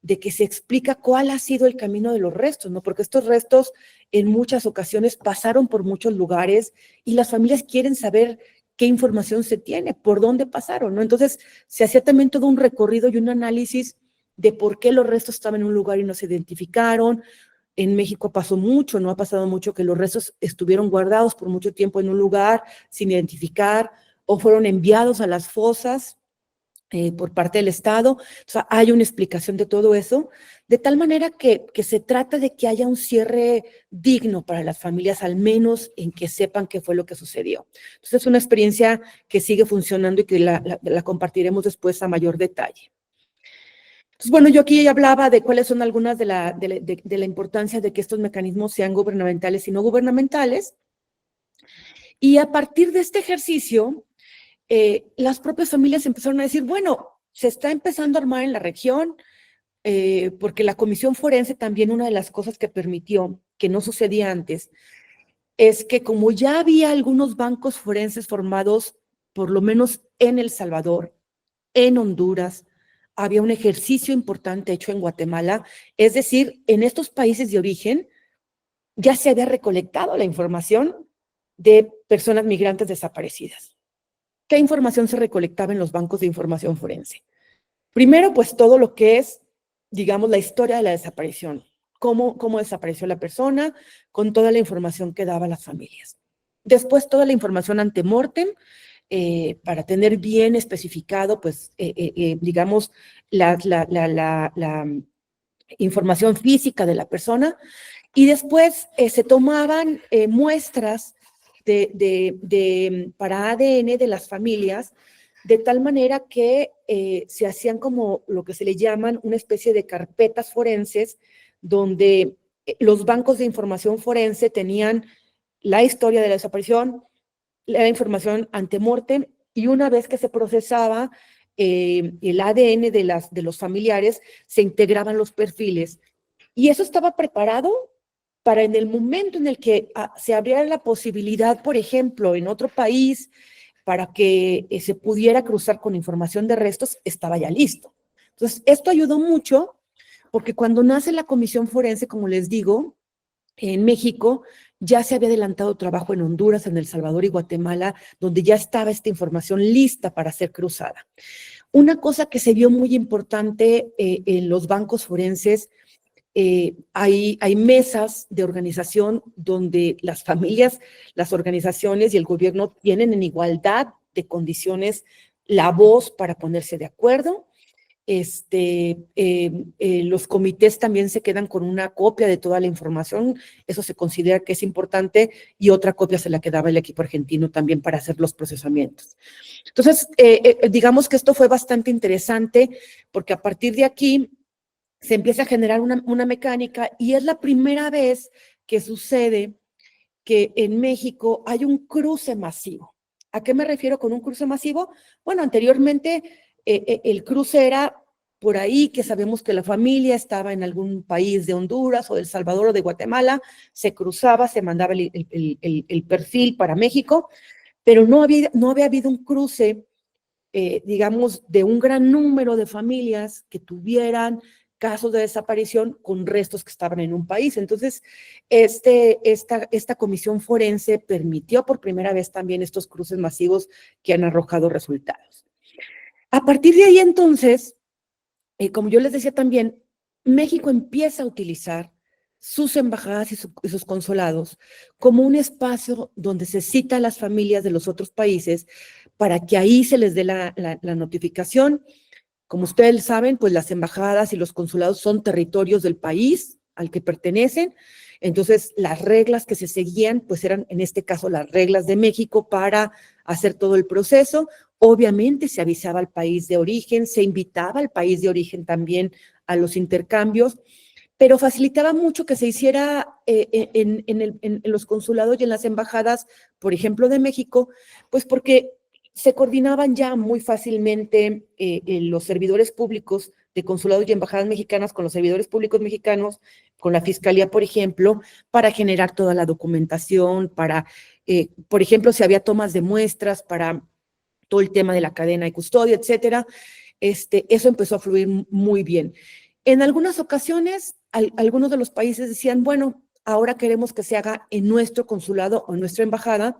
de que se explica cuál ha sido el camino de los restos, ¿no? Porque estos restos en muchas ocasiones pasaron por muchos lugares y las familias quieren saber qué información se tiene, por dónde pasaron, ¿no? Entonces, se hacía también todo un recorrido y un análisis de por qué los restos estaban en un lugar y no se identificaron. En México pasó mucho, ¿no? Ha pasado mucho que los restos estuvieron guardados por mucho tiempo en un lugar sin identificar o fueron enviados a las fosas por parte del Estado. O sea, hay una explicación de todo eso, de tal manera que se trata de que haya un cierre digno para las familias, al menos en que sepan qué fue lo que sucedió. Entonces, es una experiencia que sigue funcionando y que la compartiremos después a mayor detalle. Entonces, bueno, yo aquí hablaba de cuáles son algunas de la importancia de que estos mecanismos sean gubernamentales y no gubernamentales. Y a partir de este ejercicio, las propias familias empezaron a decir, bueno, se está empezando a armar en la región, porque la comisión forense también, una de las cosas que permitió, que no sucedía antes, es que como ya había algunos bancos forenses formados, por lo menos en El Salvador, en Honduras, había un ejercicio importante hecho en Guatemala, es decir, en estos países de origen ya se había recolectado la información de personas migrantes desaparecidas. ¿Qué información se recolectaba en los bancos de información forense? Primero, pues todo lo que es, digamos, la historia de la desaparición, cómo desapareció la persona, con toda la información que daban las familias. Después, toda la información ante mortem, para tener bien especificado, pues, digamos, la información física de la persona, y después se tomaban muestras para ADN de las familias, de tal manera que se hacían como lo que se le llaman una especie de carpetas forenses, donde los bancos de información forense tenían la historia de la desaparición, la información ante mortem, y una vez que se procesaba el ADN de los familiares, se integraban los perfiles. Y eso estaba preparado para en el momento en el que se abriera la posibilidad, por ejemplo, en otro país, para que se pudiera cruzar con información de restos, estaba ya listo. Entonces, esto ayudó mucho, porque cuando nace la comisión forense, como les digo, en México ya se había adelantado trabajo en Honduras, en El Salvador y Guatemala, donde ya estaba esta información lista para ser cruzada. Una cosa que se vio muy importante en los bancos forenses, hay mesas de organización donde las familias, las organizaciones y el gobierno tienen en igualdad de condiciones la voz para ponerse de acuerdo. Los comités también se quedan con una copia de toda la información, eso se considera que es importante, y otra copia se la quedaba el equipo argentino también para hacer los procesamientos. Entonces, digamos que esto fue bastante interesante, porque a partir de aquí se empieza a generar una mecánica, y es la primera vez que sucede que en México hay un cruce masivo. ¿A qué me refiero con un cruce masivo? Bueno, anteriormente el cruce era por ahí, que sabemos que la familia estaba en algún país de Honduras o de El Salvador o de Guatemala, se cruzaba, se mandaba el perfil para México, pero no había habido un cruce, digamos, de un gran número de familias que tuvieran casos de desaparición con restos que estaban en un país. Entonces, esta comisión forense permitió por primera vez también estos cruces masivos que han arrojado resultados. A partir de ahí, entonces, como yo les decía también, México empieza a utilizar sus embajadas y sus consulados como un espacio donde se cita a las familias de los otros países para que ahí se les dé la notificación. Como ustedes saben, pues las embajadas y los consulados son territorios del país al que pertenecen. Entonces, las reglas que se seguían, pues eran, en este caso, las reglas de México para hacer todo el proceso. Obviamente se avisaba al país de origen, se invitaba al país de origen también a los intercambios, pero facilitaba mucho que se hiciera en los consulados y en las embajadas, por ejemplo, de México, pues porque se coordinaban ya muy fácilmente los servidores públicos de consulados y embajadas mexicanas con los servidores públicos mexicanos, con la fiscalía, por ejemplo, para generar toda la documentación, para, por ejemplo, si había tomas de muestras, para todo el tema de la cadena de custodia, etcétera. Eso empezó a fluir muy bien. En algunas ocasiones, algunos de los países decían, bueno, ahora queremos que se haga en nuestro consulado o en nuestra embajada,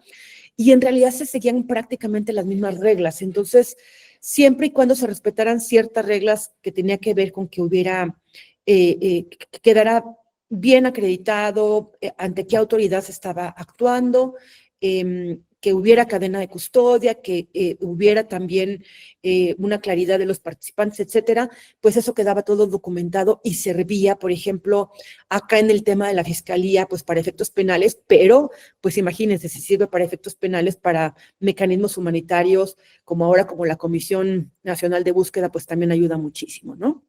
y en realidad se seguían prácticamente las mismas reglas. Entonces, siempre y cuando se respetaran ciertas reglas que tenía que ver con que hubiera, quedara bien acreditado ante qué autoridad se estaba actuando, que hubiera cadena de custodia, que hubiera también una claridad de los participantes, etcétera, pues eso quedaba todo documentado y servía, por ejemplo, acá en el tema de la fiscalía, pues para efectos penales, pero pues imagínense, si sirve para efectos penales, para mecanismos humanitarios, como ahora, como la Comisión Nacional de Búsqueda, pues también ayuda muchísimo, ¿no?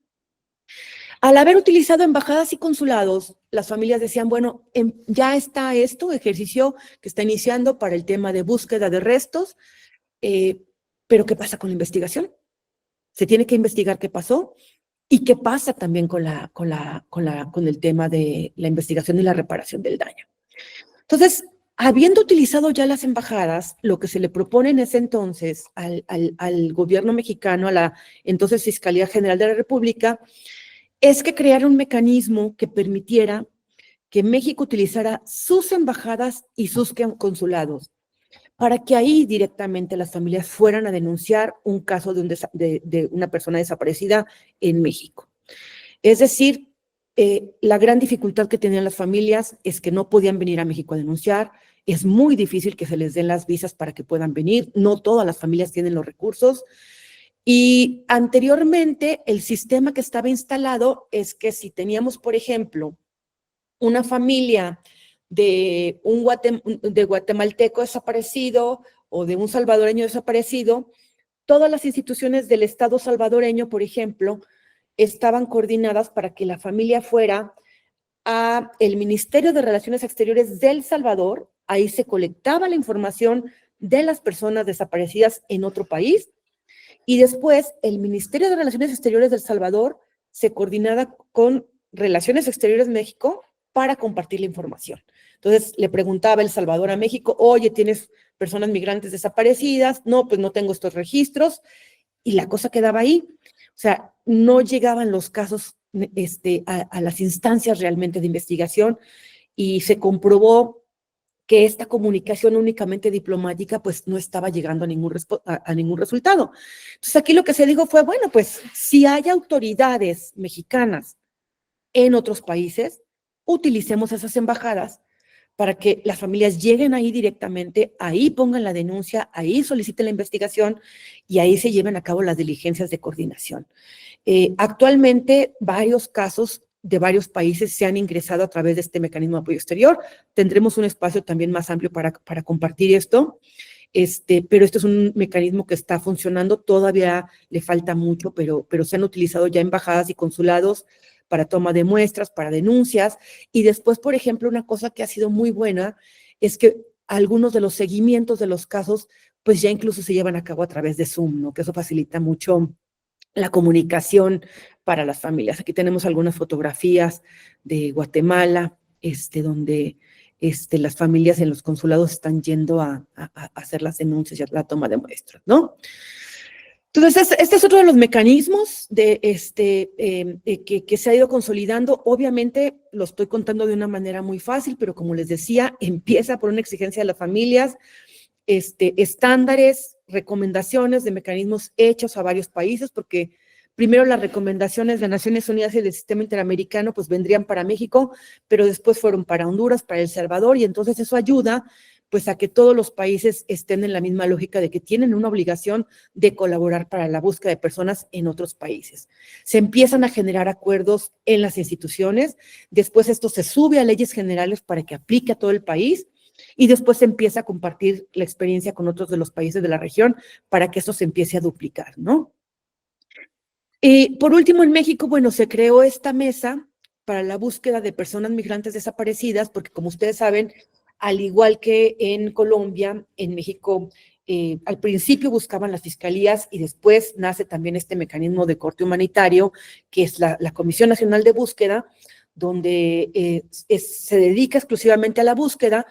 Al haber utilizado embajadas y consulados, las familias decían, bueno, ya está ejercicio que está iniciando para el tema de búsqueda de restos, pero ¿qué pasa con la investigación? Se tiene que investigar qué pasó y qué pasa también con el tema de la investigación y la reparación del daño. Entonces, habiendo utilizado ya las embajadas, lo que se le propone en ese entonces al gobierno mexicano, a la entonces Fiscalía General de la República, es que creara un mecanismo que permitiera que México utilizara sus embajadas y sus consulados para que ahí directamente las familias fueran a denunciar un caso de una persona desaparecida en México. Es decir, la gran dificultad que tenían las familias es que no podían venir a México a denunciar, es muy difícil que se les den las visas para que puedan venir, no todas las familias tienen los recursos. Y anteriormente, el sistema que estaba instalado es que si teníamos, por ejemplo, una familia de de guatemalteco desaparecido o de un salvadoreño desaparecido, todas las instituciones del Estado salvadoreño, por ejemplo, estaban coordinadas para que la familia fuera a el Ministerio de Relaciones Exteriores de El Salvador, ahí se colectaba la información de las personas desaparecidas en otro país, y después el Ministerio de Relaciones Exteriores de El Salvador se coordinaba con Relaciones Exteriores México para compartir la información. Entonces, le preguntaba El Salvador a México, oye, ¿tienes personas migrantes desaparecidas? No, pues no tengo estos registros. Y la cosa quedaba ahí. O sea, no llegaban los casos a las instancias realmente de investigación y se comprobó que esta comunicación únicamente diplomática pues no estaba llegando a ningún resultado. Entonces aquí lo que se dijo fue, bueno, pues si hay autoridades mexicanas en otros países, utilicemos esas embajadas para que las familias lleguen ahí directamente, ahí pongan la denuncia, ahí soliciten la investigación y ahí se lleven a cabo las diligencias de coordinación. Actualmente, varios casos de varios países se han ingresado a través de este mecanismo de apoyo exterior. Tendremos un espacio también más amplio para compartir esto, pero esto es un mecanismo que está funcionando, todavía le falta mucho, pero se han utilizado ya embajadas y consulados para toma de muestras, para denuncias, y después, por ejemplo, una cosa que ha sido muy buena es que algunos de los seguimientos de los casos, pues ya incluso se llevan a cabo a través de Zoom, ¿no? Que eso facilita mucho la comunicación para las familias. Aquí tenemos algunas fotografías de Guatemala, donde las familias en los consulados están yendo a hacer las denuncias y a la toma de muestras, ¿no? Entonces, este es otro de los mecanismos que se ha ido consolidando. Obviamente, lo estoy contando de una manera muy fácil, pero como les decía, empieza por una exigencia de las familias, estándares, recomendaciones de mecanismos hechos a varios países, porque primero las recomendaciones de Naciones Unidas y del Sistema Interamericano pues vendrían para México, pero después fueron para Honduras, para El Salvador, y entonces eso ayuda pues a que todos los países estén en la misma lógica de que tienen una obligación de colaborar para la búsqueda de personas en otros países. Se empiezan a generar acuerdos en las instituciones, después esto se sube a leyes generales para que aplique a todo el país, y después se empieza a compartir la experiencia con otros de los países de la región para que esto se empiece a duplicar, ¿no? Por último, en México, bueno, se creó esta mesa para la búsqueda de personas migrantes desaparecidas, porque como ustedes saben, al igual que en Colombia, en México, al principio buscaban las fiscalías y después nace también este mecanismo de corte humanitario, que es la Comisión Nacional de Búsqueda, donde se dedica exclusivamente a la búsqueda,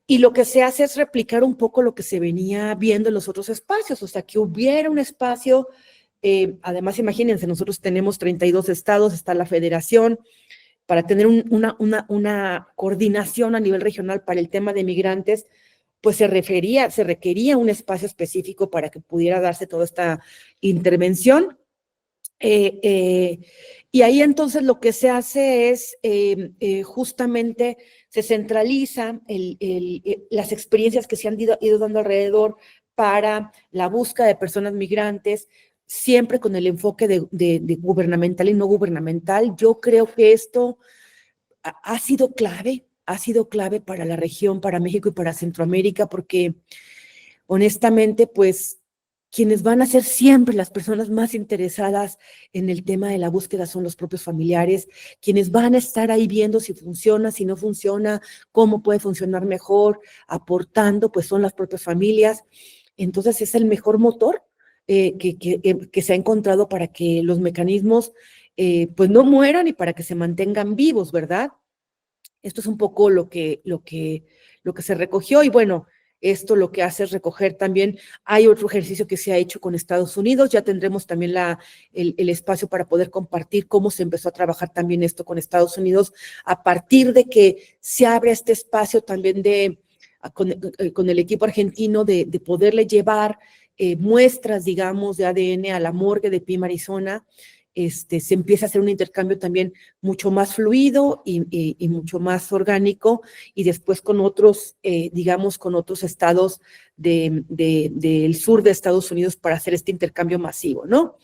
y lo que se hace es replicar un poco lo que se venía viendo en los otros espacios, o sea, que hubiera un espacio. Además, imagínense, nosotros tenemos 32 estados, está la federación, para tener una coordinación a nivel regional para el tema de migrantes, pues se requería un espacio específico para que pudiera darse toda esta intervención. Y ahí entonces lo que se hace es justamente se centraliza las experiencias que se han ido dando alrededor para la búsqueda de personas migrantes, siempre con el enfoque de gubernamental y no gubernamental. Yo creo que esto ha sido clave para la región, para México y para Centroamérica, porque honestamente, pues, quienes van a ser siempre las personas más interesadas en el tema de la búsqueda son los propios familiares, quienes van a estar ahí viendo si funciona, si no funciona, cómo puede funcionar mejor, aportando, pues son las propias familias. Entonces es el mejor motor que se ha encontrado para que los mecanismos pues no mueran y para que se mantengan vivos, ¿verdad? Esto es un poco lo que se recogió y bueno, esto lo que hace es recoger también, hay otro ejercicio que se ha hecho con Estados Unidos, ya tendremos también el espacio para poder compartir cómo se empezó a trabajar también esto con Estados Unidos, a partir de que se abre este espacio también con el equipo argentino de poderle llevar muestras, digamos, de ADN a la morgue de Pima, Arizona. Se empieza a hacer un intercambio también mucho más fluido y mucho más orgánico, y después con otros, digamos, con otros estados del sur de Estados Unidos para hacer este intercambio masivo, ¿no?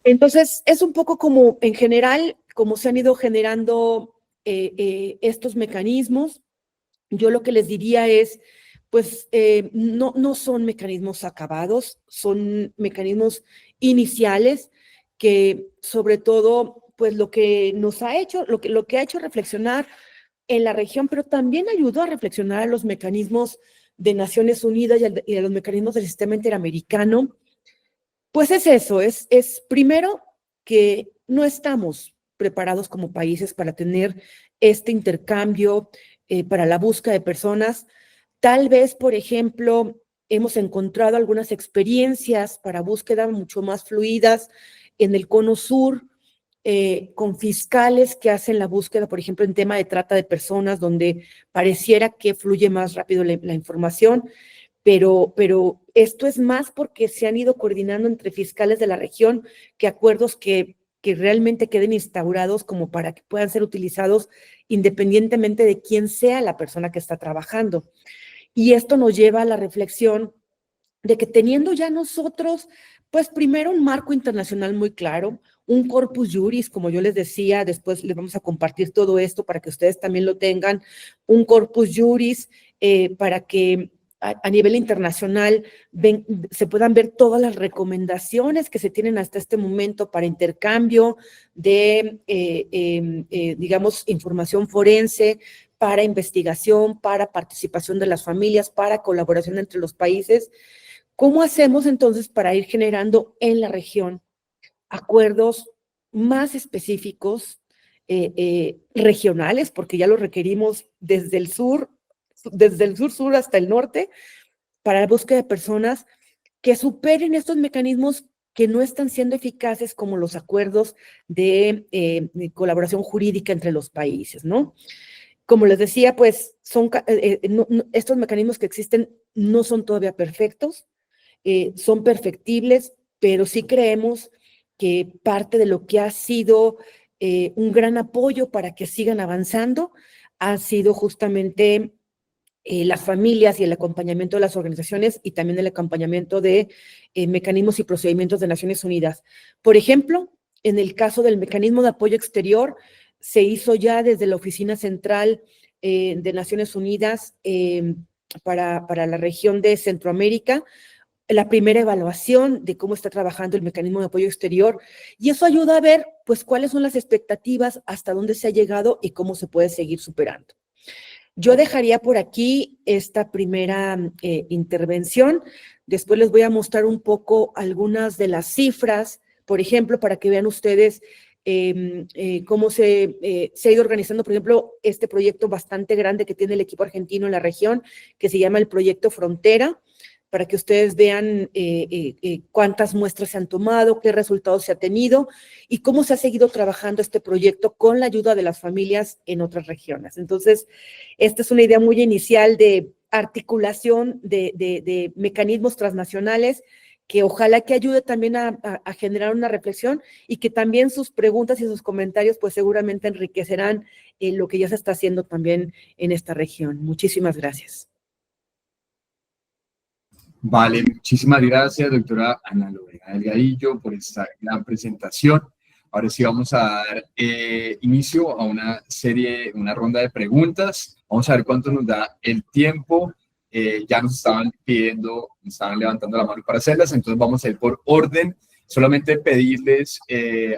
Entonces, es un poco como, en general, como se han ido generando estos mecanismos. Yo lo que les diría es, pues, no son mecanismos acabados, son mecanismos iniciales que sobre todo, pues lo que nos ha hecho, lo que ha hecho reflexionar en la región, pero también ayudó a reflexionar a los mecanismos de Naciones Unidas y a los mecanismos del sistema interamericano, pues es eso, es primero que no estamos preparados como países para tener este intercambio para la búsqueda de personas. Tal vez, por ejemplo, hemos encontrado algunas experiencias para búsqueda mucho más fluidas en el Cono Sur, con fiscales que hacen la búsqueda, por ejemplo, en tema de trata de personas, donde pareciera que fluye más rápido la información, pero esto es más porque se han ido coordinando entre fiscales de la región que acuerdos que realmente queden instaurados como para que puedan ser utilizados independientemente de quién sea la persona que está trabajando. Y esto nos lleva a la reflexión de que teniendo ya nosotros, pues primero un marco internacional muy claro, un corpus juris, como yo les decía, después les vamos a compartir todo esto para que ustedes también lo tengan, un corpus juris para que a nivel internacional se puedan ver todas las recomendaciones que se tienen hasta este momento para intercambio de, digamos, información forense, para investigación, para participación de las familias, para colaboración entre los países. ¿Cómo hacemos entonces para ir generando en la región acuerdos más específicos, regionales, porque ya lo requerimos desde el sur hasta el norte, para la búsqueda de personas que superen estos mecanismos que no están siendo eficaces como los acuerdos de colaboración jurídica entre los países, ¿no? Como les decía, pues estos mecanismos que existen no son todavía perfectos, son perfectibles, pero sí creemos que parte de lo que ha sido un gran apoyo para que sigan avanzando ha sido justamente las familias y el acompañamiento de las organizaciones y también el acompañamiento de mecanismos y procedimientos de Naciones Unidas. Por ejemplo, en el caso del mecanismo de apoyo exterior, se hizo ya desde la Oficina Central de Naciones Unidas para la región de Centroamérica, la primera evaluación de cómo está trabajando el mecanismo de apoyo exterior, y eso ayuda a ver, pues, cuáles son las expectativas, hasta dónde se ha llegado y cómo se puede seguir superando. Yo dejaría por aquí esta primera intervención. Después les voy a mostrar un poco algunas de las cifras, por ejemplo, para que vean ustedes cómo se ha ido organizando, por ejemplo, este proyecto bastante grande que tiene el equipo argentino en la región, que se llama el Proyecto Frontera, para que ustedes vean cuántas muestras se han tomado, qué resultados se ha tenido y cómo se ha seguido trabajando este proyecto con la ayuda de las familias en otras regiones. Entonces, esta es una idea muy inicial de articulación de mecanismos transnacionales que ojalá que ayude también a generar una reflexión y que también sus preguntas y sus comentarios pues seguramente enriquecerán lo que ya se está haciendo también en esta región. Muchísimas gracias. Vale, muchísimas gracias, doctora Ana Lorena Delgadillo, por esta gran presentación. Ahora sí vamos a dar inicio a una ronda de preguntas. Vamos a ver cuánto nos da el tiempo. Ya nos estaban levantando la mano para hacerlas, entonces vamos a ir por orden. Solamente pedirles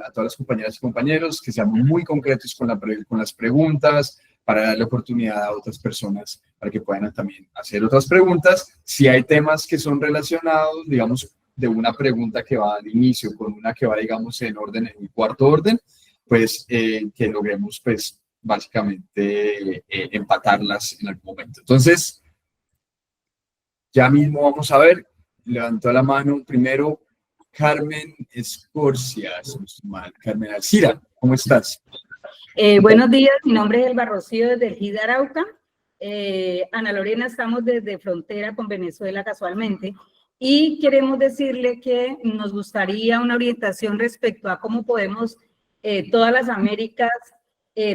a todas las compañeras y compañeros que sean muy concretos con las preguntas, para darle oportunidad a otras personas para que puedan también hacer otras preguntas. Si hay temas que son relacionados, digamos, de una pregunta que va al inicio con una que va, digamos, en cuarto orden, pues que logremos, pues, básicamente empatarlas en algún momento. Entonces, ya mismo vamos a ver, levantó la mano primero Carmen Escorcia, Carmen Alcira, ¿cómo estás? Buenos días, mi nombre es Elba Rocío desde el GID Arauca. Ana Lorena, estamos desde frontera con Venezuela casualmente y queremos decirle que nos gustaría una orientación respecto a cómo podemos todas las Américas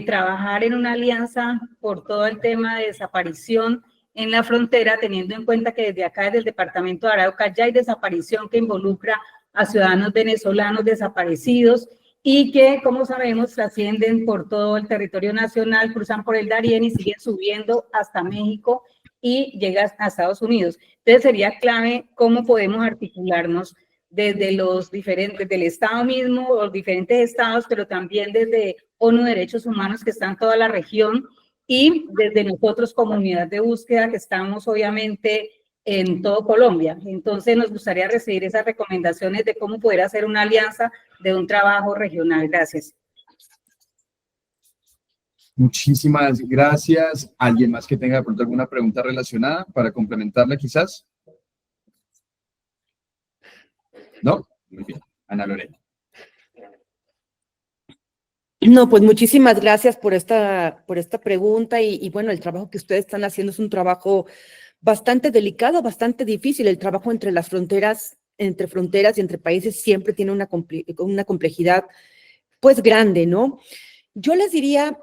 trabajar en una alianza por todo el tema de desaparición en la frontera, teniendo en cuenta que desde acá, desde el departamento de Arauca, ya hay desaparición que involucra a ciudadanos venezolanos desaparecidos y que, como sabemos, trascienden por todo el territorio nacional, cruzan por el Darién y siguen subiendo hasta México y llegan a Estados Unidos. Entonces, sería clave cómo podemos articularnos desde los diferentes, del Estado mismo, los diferentes estados, pero también desde ONU Derechos Humanos, que está en toda la región, y desde nosotros, comunidad de búsqueda, que estamos obviamente en todo Colombia. Entonces nos gustaría recibir esas recomendaciones de cómo poder hacer una alianza de un trabajo regional. Gracias. Muchísimas gracias. ¿Alguien más que tenga de pronto alguna pregunta relacionada para complementarla quizás? ¿No? Muy bien. Ana Lorena. No, pues muchísimas gracias por esta pregunta y bueno, el trabajo que ustedes están haciendo es un trabajo bastante delicado, bastante difícil. El trabajo entre las fronteras, entre fronteras y entre países siempre tiene una complejidad pues grande, ¿no? Yo les diría,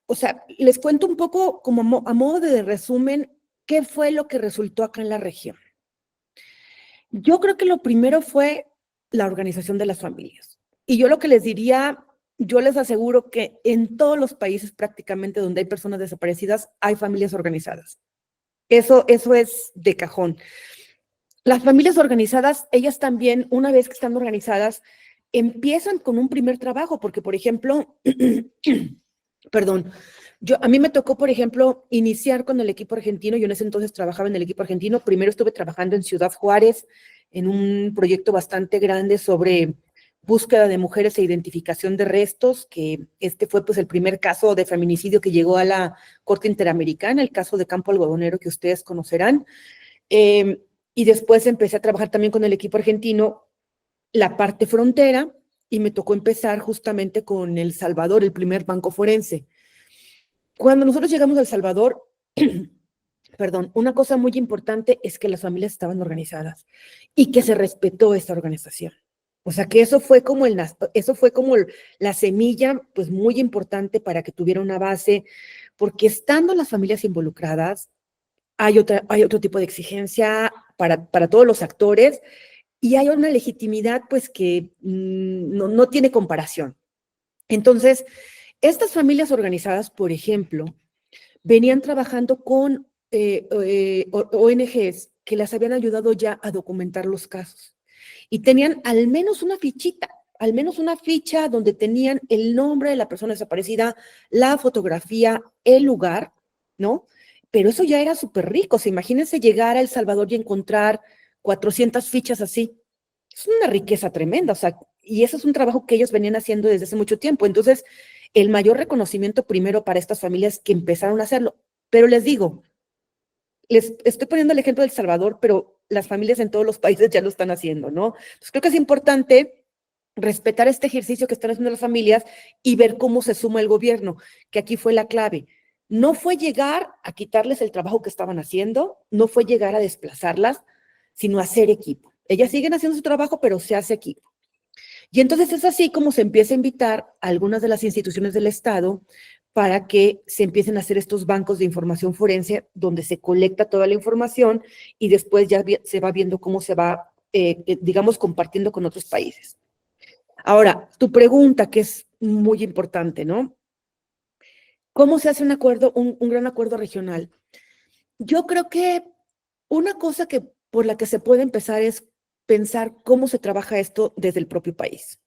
o sea, les cuento un poco como a modo de resumen, ¿qué fue lo que resultó acá en la región? Yo creo que lo primero fue la organización de las familias. Y yo lo que les diría, yo les aseguro que en todos los países prácticamente donde hay personas desaparecidas, hay familias organizadas. Eso es de cajón. Las familias organizadas, ellas también, una vez que están organizadas, empiezan con un primer trabajo, porque, por ejemplo, perdón, a mí me tocó, por ejemplo, iniciar con el equipo argentino. Yo en ese entonces trabajaba en el equipo argentino. Primero estuve trabajando en Ciudad Juárez, en un proyecto bastante grande sobre búsqueda de mujeres e identificación de restos, que este fue pues el primer caso de feminicidio que llegó a la Corte Interamericana, el caso de Campo Algodonero que ustedes conocerán. Y después empecé a trabajar también con el equipo argentino, la parte frontera, y me tocó empezar justamente con El Salvador, el primer banco forense. Cuando nosotros llegamos a El Salvador, perdón, una cosa muy importante es que las familias estaban organizadas y que se respetó esta organización. O sea, que eso fue como la semilla, pues muy importante para que tuviera una base, porque estando las familias involucradas, hay otro tipo de exigencia para todos los actores y hay una legitimidad, pues, que no tiene comparación. Entonces, estas familias organizadas, por ejemplo, venían trabajando con ONGs que las habían ayudado ya a documentar los casos. Y tenían al menos una fichita, al menos una ficha donde tenían el nombre de la persona desaparecida, la fotografía, el lugar, ¿no? Pero eso ya era súper rico. O sea, imagínense llegar a El Salvador y encontrar 400 fichas así. Es una riqueza tremenda, o sea, y eso es un trabajo que ellos venían haciendo desde hace mucho tiempo. Entonces, el mayor reconocimiento primero para estas familias que empezaron a hacerlo. Pero les digo, les estoy poniendo el ejemplo de El Salvador, pero las familias en todos los países ya lo están haciendo, ¿no? Entonces, creo que es importante respetar este ejercicio que están haciendo las familias y ver cómo se suma el gobierno, que aquí fue la clave. No fue llegar a quitarles el trabajo que estaban haciendo, no fue llegar a desplazarlas, sino hacer equipo. Ellas siguen haciendo su trabajo, pero se hace equipo. Y entonces es así como se empieza a invitar a algunas de las instituciones del Estado para que se empiecen a hacer estos bancos de información forense donde se colecta toda la información y después ya se va viendo cómo se va, digamos, compartiendo con otros países. Ahora, tu pregunta, que es muy importante, ¿no? ¿Cómo se hace un acuerdo, un gran acuerdo regional? Yo creo que una cosa por la que se puede empezar es pensar cómo se trabaja esto desde el propio país.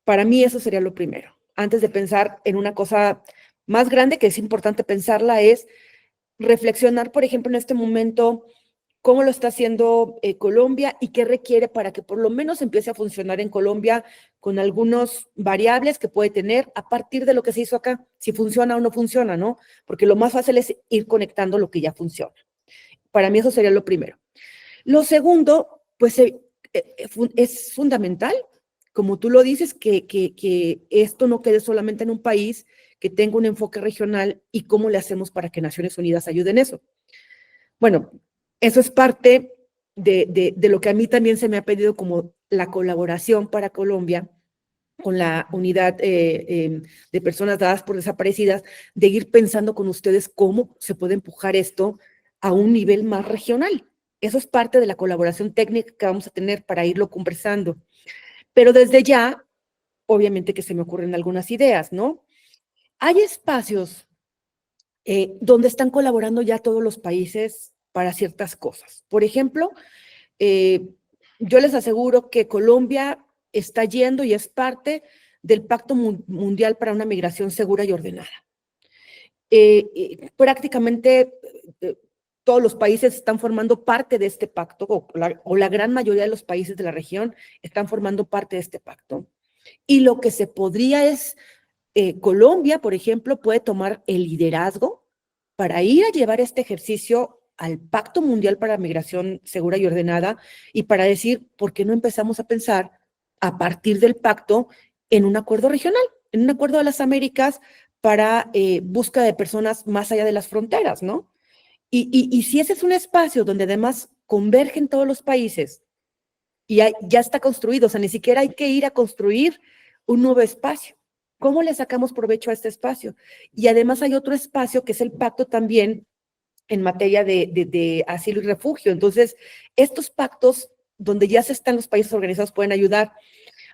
Para mí eso sería lo primero. Antes de pensar en una cosa más grande, que es importante pensarla, es reflexionar, por ejemplo, en este momento, cómo lo está haciendo Colombia y qué requiere para que por lo menos empiece a funcionar en Colombia con algunas variables que puede tener a partir de lo que se hizo acá, si funciona o no funciona, ¿no? Porque lo más fácil es ir conectando lo que ya funciona. Para mí eso sería lo primero. Lo segundo, pues es fundamental, como tú lo dices, que esto no quede solamente en un país, que tenga un enfoque regional y cómo le hacemos para que Naciones Unidas ayude en eso. Bueno, eso es parte de lo que a mí también se me ha pedido como la colaboración para Colombia con la unidad de personas dadas por desaparecidas, de ir pensando con ustedes cómo se puede empujar esto a un nivel más regional. Eso es parte de la colaboración técnica que vamos a tener para irlo conversando. Pero desde ya, obviamente que se me ocurren algunas ideas, ¿no? Hay espacios donde están colaborando ya todos los países para ciertas cosas. Por ejemplo, yo les aseguro que Colombia está yendo y es parte del Pacto Mundial para una Migración Segura y Ordenada. Prácticamente todos los países están formando parte de este pacto, o la gran mayoría de los países de la región están formando parte de este pacto. Y lo que se podría es Colombia, por ejemplo, puede tomar el liderazgo para ir a llevar este ejercicio al Pacto Mundial para la Migración Segura y Ordenada y para decir, ¿por qué no empezamos a pensar a partir del pacto en un acuerdo regional, en un acuerdo de las Américas para búsqueda de personas más allá de las fronteras, ¿no? Y si ese es un espacio donde además convergen todos los países y ya está construido, o sea, ni siquiera hay que ir a construir un nuevo espacio. ¿Cómo le sacamos provecho a este espacio? Y además hay otro espacio que es el pacto también en materia de asilo y refugio. Entonces, estos pactos donde ya se están los países organizados pueden ayudar.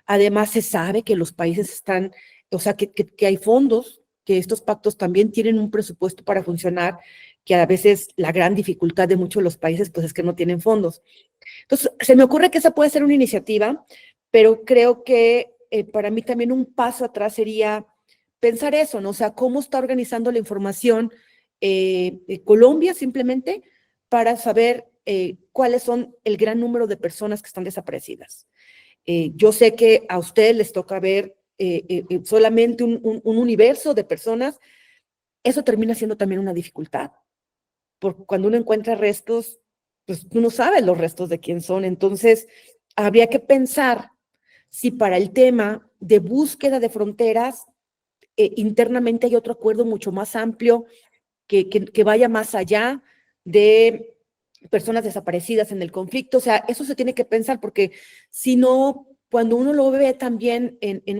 Además, se sabe que los países están, o sea, que hay fondos, que estos pactos también tienen un presupuesto para funcionar, que a veces la gran dificultad de muchos de los países pues es que no tienen fondos. Entonces, se me ocurre que esa puede ser una iniciativa, pero creo que para mí también un paso atrás sería pensar eso, ¿no? O sea, cómo está organizando la información Colombia simplemente para saber cuáles son el gran número de personas que están desaparecidas. Yo sé que a ustedes les toca ver solamente un universo de personas. Eso termina siendo también una dificultad, porque cuando uno encuentra restos, pues tú no sabes los restos de quién son. Entonces, habría que pensar si para el tema de búsqueda de fronteras, internamente hay otro acuerdo mucho más amplio que vaya más allá de personas desaparecidas en el conflicto. O sea, eso se tiene que pensar, porque si no, cuando uno lo ve también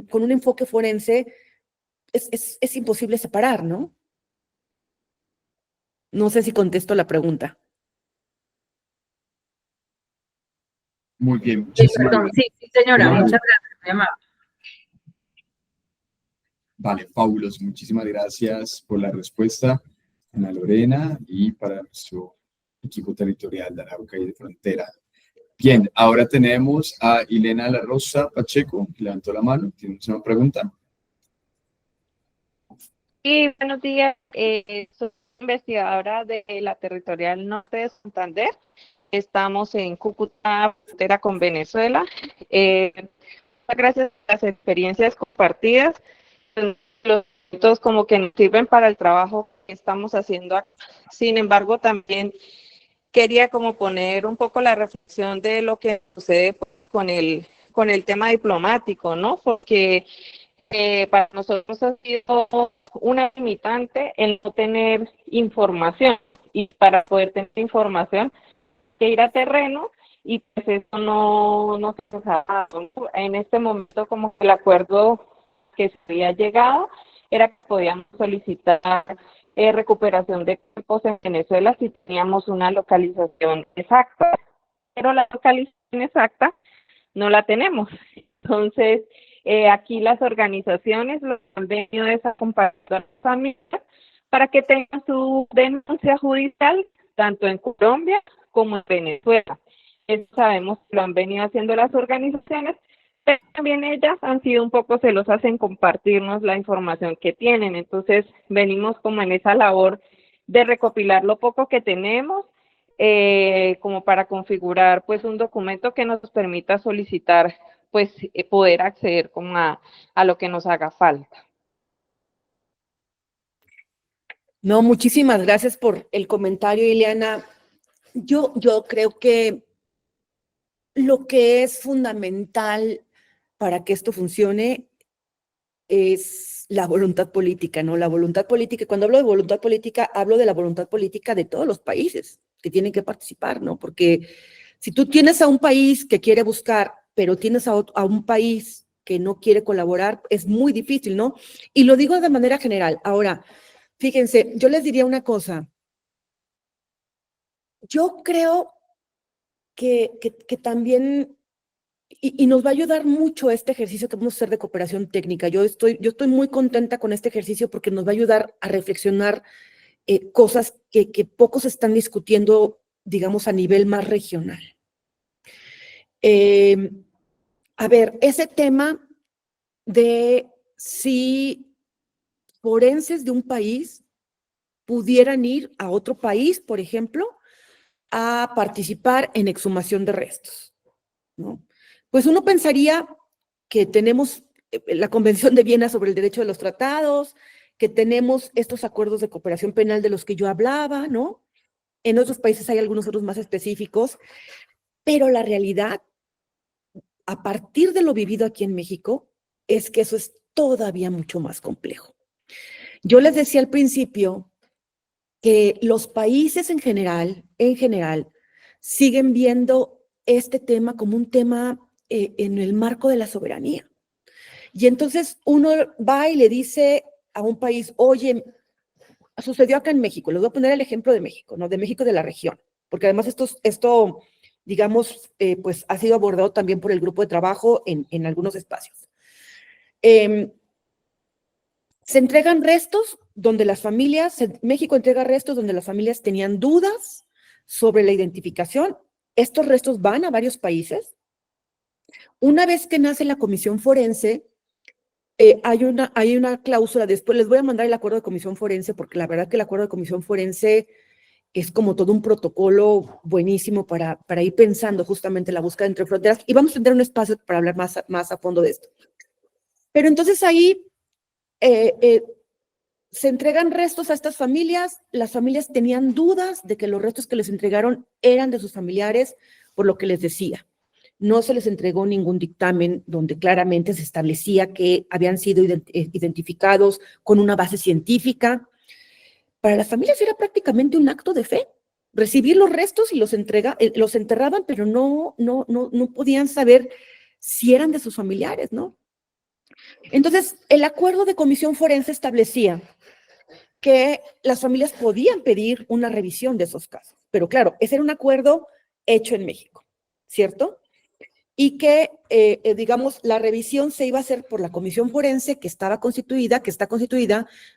con un enfoque forense, es imposible separar, ¿no? No sé si contesto la pregunta. Muy bien, Sí, muchísimas perdón, gracias. sí, señora, Vale, muchas gracias, muy amable. vale, fabuloso. Muchísimas gracias por la respuesta, Ana Lorena, y para nuestro equipo territorial de Arauca y de Frontera. Bien, ahora tenemos a Ilena La Rosa Pacheco, que levantó la mano. ¿Tienes una pregunta? Sí, buenos días. Soy investigadora de la Territorial Norte de Santander. Estamos en Cúcuta, frontera con Venezuela. Gracias a las experiencias compartidas, los datos como que nos sirven para el trabajo que estamos haciendo acá. Sin embargo, también quería como poner un poco la reflexión de lo que sucede con el tema diplomático, ¿no? Porque para nosotros ha sido una limitante el no tener información, y para poder tener información hay que ir a terreno, y pues eso no se ha dado, ¿no? En este momento como que el acuerdo que se había llegado era que podíamos solicitar recuperación de cuerpos en Venezuela si teníamos una localización exacta, pero la localización exacta no la tenemos. Entonces, aquí las organizaciones lo han venido acompañando a las familias para que tengan su denuncia judicial tanto en Colombia como en Venezuela. Eso sabemos que lo han venido haciendo las organizaciones, pero también ellas han sido un poco celosas en compartirnos la información que tienen. Entonces, venimos como en esa labor de recopilar lo poco que tenemos, como para configurar pues un documento que nos permita solicitar pues poder acceder como a lo que nos haga falta. No, muchísimas gracias por el comentario, Ileana. Yo creo que lo que es fundamental para que esto funcione es la voluntad política, ¿no? La voluntad política, cuando hablo de voluntad política, hablo de la voluntad política de todos los países que tienen que participar, ¿no? Porque si tú tienes a un país que quiere buscar, pero tienes a un país que no quiere colaborar, es muy difícil, ¿no? Y lo digo de manera general. Ahora, fíjense, yo les diría una cosa. Yo creo que también, y nos va a ayudar mucho este ejercicio que vamos a hacer de cooperación técnica. Yo estoy muy contenta con este ejercicio porque nos va a ayudar a reflexionar cosas que pocos están discutiendo, digamos, a nivel más regional. A ver, ese tema de si forenses de un país pudieran ir a otro país, por ejemplo, a participar en exhumación de restos, ¿no? Pues uno pensaría que tenemos la Convención de Viena sobre el Derecho de los Tratados, que tenemos estos acuerdos de cooperación penal de los que yo hablaba, ¿no? En otros países hay algunos otros más específicos, pero la realidad, a partir de lo vivido aquí en México, es que eso es todavía mucho más complejo. Yo les decía al principio que los países en general, siguen viendo este tema como un tema en el marco de la soberanía. Y entonces uno va y le dice a un país, oye, sucedió acá en México, les voy a poner el ejemplo de México, ¿no? De México de la región, porque además esto digamos, pues ha sido abordado también por el grupo de trabajo en algunos espacios. Se entregan restos donde las familias, México entrega restos donde las familias tenían dudas sobre la identificación. Estos restos van a varios países. Una vez que nace la comisión forense, hay una cláusula, después les voy a mandar el acuerdo de comisión forense, porque la verdad que el acuerdo de comisión forense es como todo un protocolo buenísimo para ir pensando justamente la búsqueda entre fronteras, y vamos a tener un espacio para hablar más a fondo de esto. Pero entonces ahí se entregan restos a estas familias, las familias tenían dudas de que los restos que les entregaron eran de sus familiares, por lo que les decía. No se les entregó ningún dictamen donde claramente se establecía que habían sido identificados con una base científica. Para las familias era prácticamente un acto de fe. Recibir los restos y los enterraban, pero no podían saber si eran de sus familiares, ¿no? Entonces, el acuerdo de comisión forense establecía que las familias podían pedir una revisión de esos casos. Pero claro, ese era un acuerdo hecho en México, ¿cierto? Y que, digamos, la revisión se iba a hacer por la comisión forense que está constituida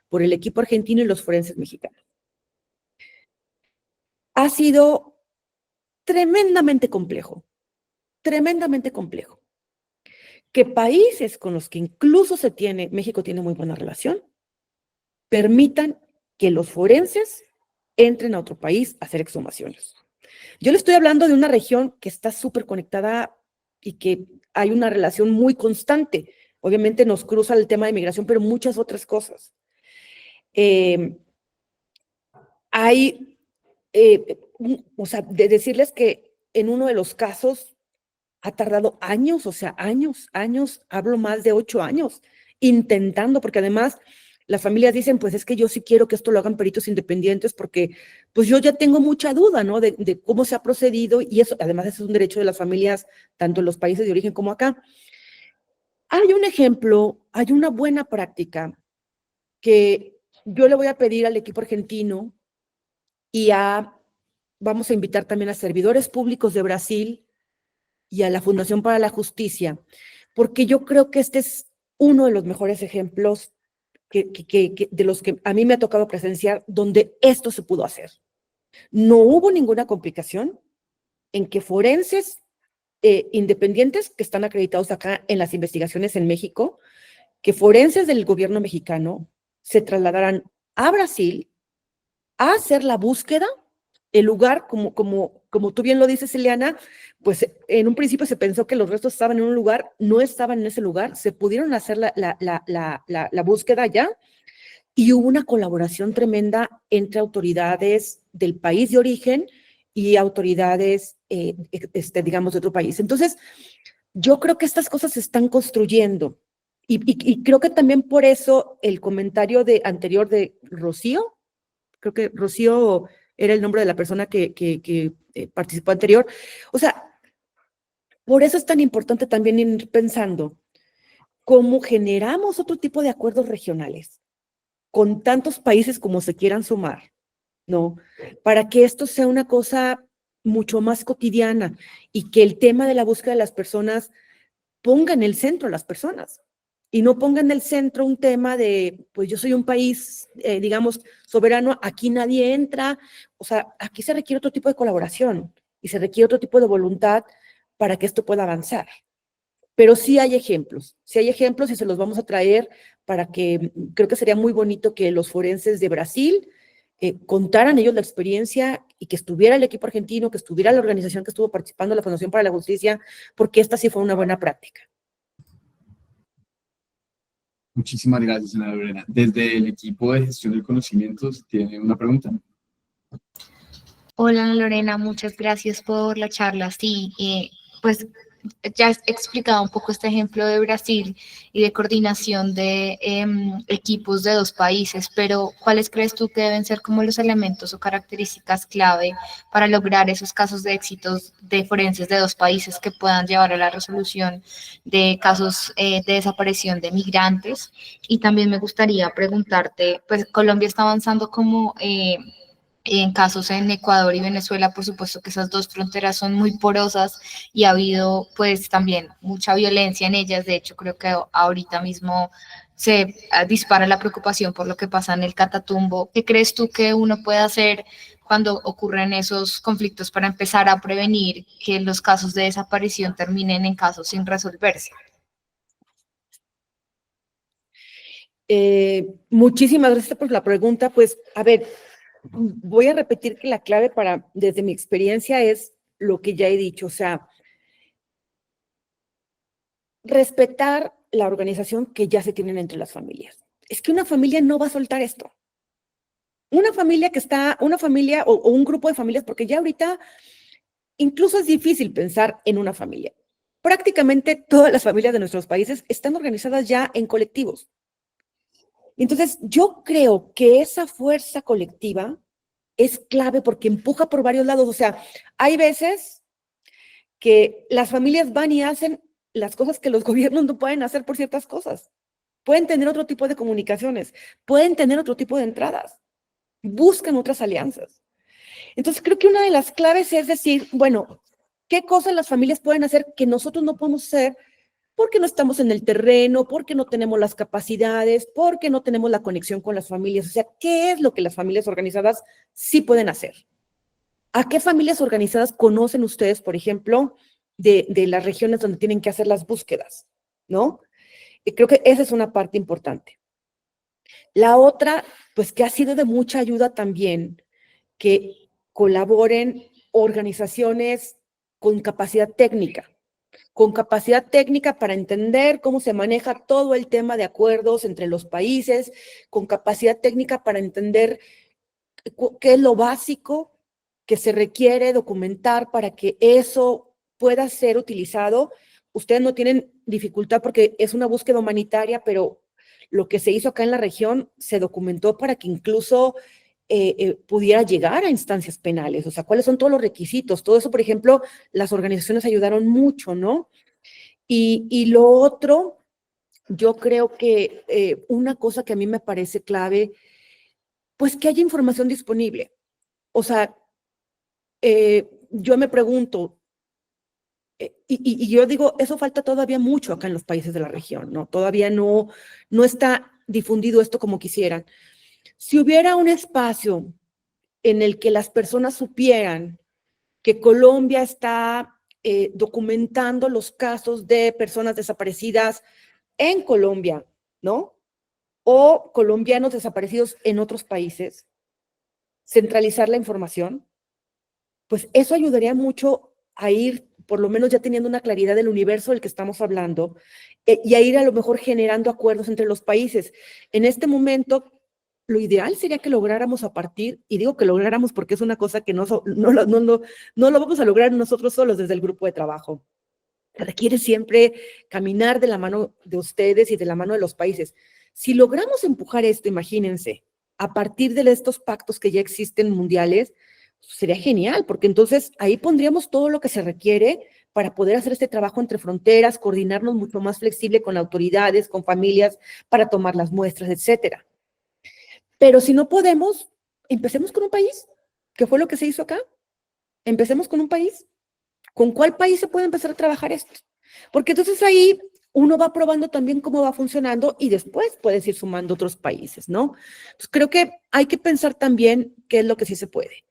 por el equipo argentino y los forenses mexicanos. Ha sido tremendamente complejo, que países con los que incluso México tiene muy buena relación, permitan que los forenses entren a otro país a hacer exhumaciones. Yo le estoy hablando de una región que está súper conectada y que hay una relación muy constante. Obviamente nos cruza el tema de migración, pero muchas otras cosas. O sea, de decirles que en uno de los casos ha tardado años, o sea, años, hablo más de 8 años, intentando, porque además las familias dicen, pues es que yo sí quiero que esto lo hagan peritos independientes porque pues yo ya tengo mucha duda, ¿no? De cómo se ha procedido, y eso, además, es un derecho de las familias, tanto en los países de origen como acá. Hay un ejemplo, hay una buena práctica que yo le voy a pedir al equipo argentino y vamos a invitar también a servidores públicos de Brasil y a la Fundación para la Justicia, porque yo creo que este es uno de los mejores ejemplos de los que a mí me ha tocado presenciar, donde esto se pudo hacer. No hubo ninguna complicación en que forenses independientes que están acreditados acá en las investigaciones en México, que forenses del gobierno mexicano se trasladaran a Brasil a hacer la búsqueda. El lugar, como tú bien lo dices, Eliana, pues en un principio se pensó que los restos estaban en un lugar, no estaban en ese lugar, se pudieron hacer la búsqueda allá, y hubo una colaboración tremenda entre autoridades del país de origen y autoridades, digamos, de otro país. Entonces, yo creo que estas cosas se están construyendo, y creo que también por eso el comentario anterior de Rocío, creo que Rocío era el nombre de la persona que participó anterior. O sea, por eso es tan importante también ir pensando cómo generamos otro tipo de acuerdos regionales con tantos países como se quieran sumar, ¿no? Para que esto sea una cosa mucho más cotidiana y que el tema de la búsqueda de las personas ponga en el centro a las personas. Y no ponga en el centro un tema de, pues yo soy un país, digamos, soberano, aquí nadie entra. O sea, aquí se requiere otro tipo de colaboración y se requiere otro tipo de voluntad para que esto pueda avanzar. Pero sí hay ejemplos y se los vamos a traer para que, creo que sería muy bonito que los forenses de Brasil contaran ellos la experiencia, y que estuviera el equipo argentino, que estuviera la organización que estuvo participando, la Fundación para la Justicia, porque esta sí fue una buena práctica. Muchísimas gracias, Ana Lorena. Desde el equipo de gestión del conocimiento, ¿tiene una pregunta? Hola Ana Lorena, muchas gracias por la charla. Sí, pues ya has explicado un poco este ejemplo de Brasil y de coordinación de equipos de dos países, pero ¿cuáles crees tú que deben ser como los elementos o características clave para lograr esos casos de éxitos de forenses de dos países que puedan llevar a la resolución de casos de desaparición de migrantes? Y también me gustaría preguntarte, pues Colombia está avanzando como en casos en Ecuador y Venezuela, por supuesto que esas dos fronteras son muy porosas y ha habido pues también mucha violencia en ellas. De hecho, creo que ahorita mismo se dispara la preocupación por lo que pasa en el Catatumbo. ¿Qué crees tú que uno puede hacer cuando ocurren esos conflictos para empezar a prevenir que los casos de desaparición terminen en casos sin resolverse? Muchísimas gracias por la pregunta. Pues, a ver, voy a repetir que la clave desde mi experiencia es lo que ya he dicho, o sea, respetar la organización que ya se tienen entre las familias. Es que una familia no va a soltar esto. Una familia o un grupo de familias, porque ya ahorita incluso es difícil pensar en una familia. Prácticamente todas las familias de nuestros países están organizadas ya en colectivos. Entonces, yo creo que esa fuerza colectiva es clave porque empuja por varios lados. O sea, hay veces que las familias van y hacen las cosas que los gobiernos no pueden hacer por ciertas cosas. Pueden tener otro tipo de comunicaciones, pueden tener otro tipo de entradas, buscan otras alianzas. Entonces, creo que una de las claves es decir, bueno, ¿qué cosas las familias pueden hacer que nosotros no podemos hacer porque no estamos en el terreno, porque no tenemos las capacidades, porque no tenemos la conexión con las familias? O sea, ¿qué es lo que las familias organizadas sí pueden hacer? ¿A qué familias organizadas conocen ustedes, por ejemplo, de las regiones donde tienen que hacer las búsquedas? ¿No? Y creo que esa es una parte importante. La otra, pues que ha sido de mucha ayuda también, que colaboren organizaciones con capacidad técnica para entender cómo se maneja todo el tema de acuerdos entre los países, con capacidad técnica para entender qué es lo básico que se requiere documentar para que eso pueda ser utilizado. Ustedes no tienen dificultad porque es una búsqueda humanitaria, pero lo que se hizo acá en la región se documentó para que incluso pudiera llegar a instancias penales. O sea, ¿cuáles son todos los requisitos? Todo eso, por ejemplo, las organizaciones ayudaron mucho, ¿no? Y lo otro, yo creo que una cosa que a mí me parece clave, pues que haya información disponible. O sea, yo me pregunto, y yo digo, eso falta todavía mucho acá en los países de la región, ¿no? Todavía no está difundido esto como quisieran. Si hubiera un espacio en el que las personas supieran que Colombia está documentando los casos de personas desaparecidas en Colombia, ¿no? O colombianos desaparecidos en otros países, centralizar la información, pues eso ayudaría mucho a ir, por lo menos ya teniendo una claridad del universo del que estamos hablando, y a ir a lo mejor generando acuerdos entre los países. En este momento, lo ideal sería que lográramos a partir, y digo que lográramos porque es una cosa que no lo vamos a lograr nosotros solos desde el grupo de trabajo. Requiere siempre caminar de la mano de ustedes y de la mano de los países. Si logramos empujar esto, imagínense, a partir de estos pactos que ya existen mundiales, sería genial, porque entonces ahí pondríamos todo lo que se requiere para poder hacer este trabajo entre fronteras, coordinarnos mucho más flexible con autoridades, con familias, para tomar las muestras, etcétera. Pero si no podemos, empecemos con un país, que fue lo que se hizo acá. Empecemos con un país. ¿Con cuál país se puede empezar a trabajar esto? Porque entonces ahí uno va probando también cómo va funcionando y después puedes ir sumando otros países, ¿no? Entonces creo que hay que pensar también qué es lo que sí se puede.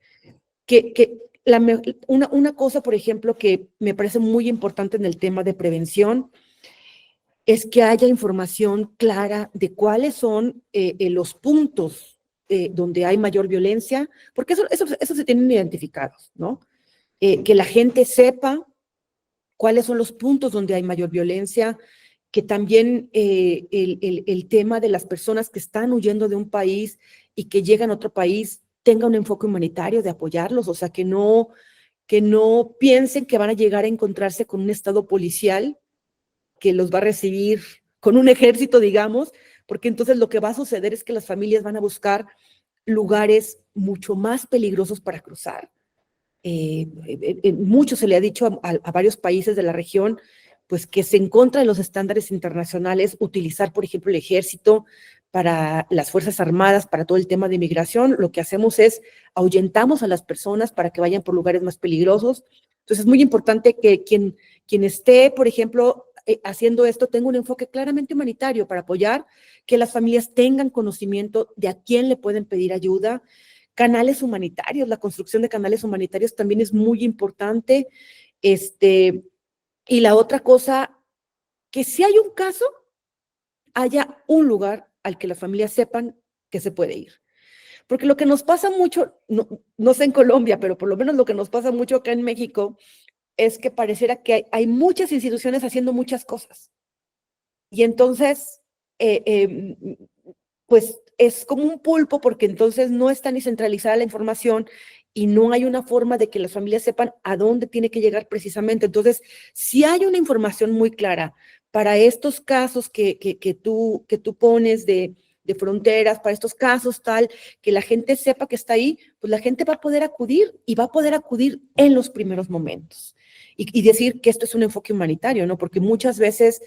Una cosa, por ejemplo, que me parece muy importante en el tema de prevención es que haya información clara de cuáles son los puntos donde hay mayor violencia, porque eso se tienen identificados, ¿no? Que la gente sepa cuáles son los puntos donde hay mayor violencia, que también el tema de las personas que están huyendo de un país y que llegan a otro país tenga un enfoque humanitario de apoyarlos, o sea, que no piensen que van a llegar a encontrarse con un estado policial que los va a recibir con un ejército, digamos, porque entonces lo que va a suceder es que las familias van a buscar lugares mucho más peligrosos para cruzar. Mucho se le ha dicho a varios países de la región, pues que se en contra de los estándares internacionales utilizar, por ejemplo, el ejército para las Fuerzas Armadas, para todo el tema de inmigración. Lo que hacemos es ahuyentamos a las personas para que vayan por lugares más peligrosos. Entonces es muy importante que quien esté, por ejemplo, haciendo esto, tenga un enfoque claramente humanitario para apoyar que las familias tengan conocimiento de a quién le pueden pedir ayuda. Canales humanitarios, la construcción de canales humanitarios también es muy importante. Y la otra cosa, que si hay un caso, haya un lugar al que las familias sepan que se puede ir. Porque lo que nos pasa mucho, no sé en Colombia, pero por lo menos lo que nos pasa mucho acá en México, es que pareciera que hay muchas instituciones haciendo muchas cosas. Y entonces, pues es como un pulpo, porque entonces no está ni centralizada la información y no hay una forma de que las familias sepan a dónde tiene que llegar precisamente. Entonces, si hay una información muy clara para estos casos que tú pones de fronteras, para estos casos tal, que la gente sepa que está ahí, pues la gente va a poder acudir y va a poder acudir en los primeros momentos. Y decir que esto es un enfoque humanitario, ¿no? Porque muchas veces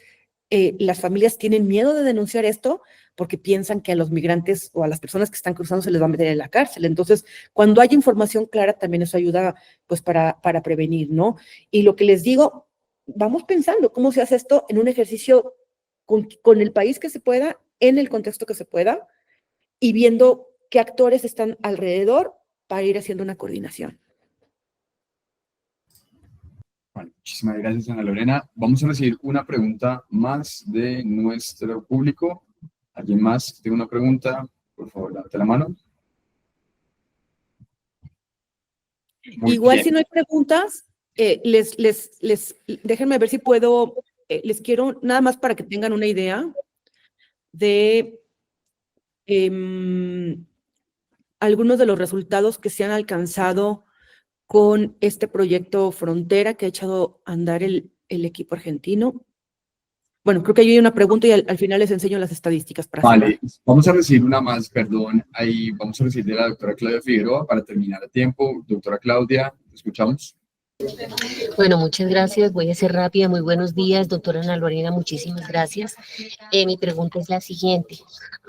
las familias tienen miedo de denunciar esto porque piensan que a los migrantes o a las personas que están cruzando se les va a meter en la cárcel. Entonces, cuando hay información clara, también eso ayuda pues para prevenir, ¿no? Y lo que les digo, vamos pensando cómo se hace esto en un ejercicio con el país que se pueda, en el contexto que se pueda, y viendo qué actores están alrededor para ir haciendo una coordinación. Bueno, muchísimas gracias, Ana Lorena. Vamos a recibir una pregunta más de nuestro público. ¿Alguien más que tenga una pregunta? Por favor, levante la mano. Igual bien. si no hay preguntas, déjenme ver si puedo, les quiero nada más para que tengan una idea de algunos de los resultados que se han alcanzado con este proyecto Frontera que ha echado a andar el equipo argentino. Bueno, creo que hay una pregunta y al final les enseño las estadísticas. Vale, vamos a recibir una más, perdón, ahí vamos a recibir de la doctora Claudia Figueroa para terminar a tiempo. Doctora Claudia, ¿te escuchamos? Bueno, muchas gracias. Voy a ser rápida. Muy buenos días, doctora Ana Lorena. Muchísimas gracias. Mi pregunta es la siguiente.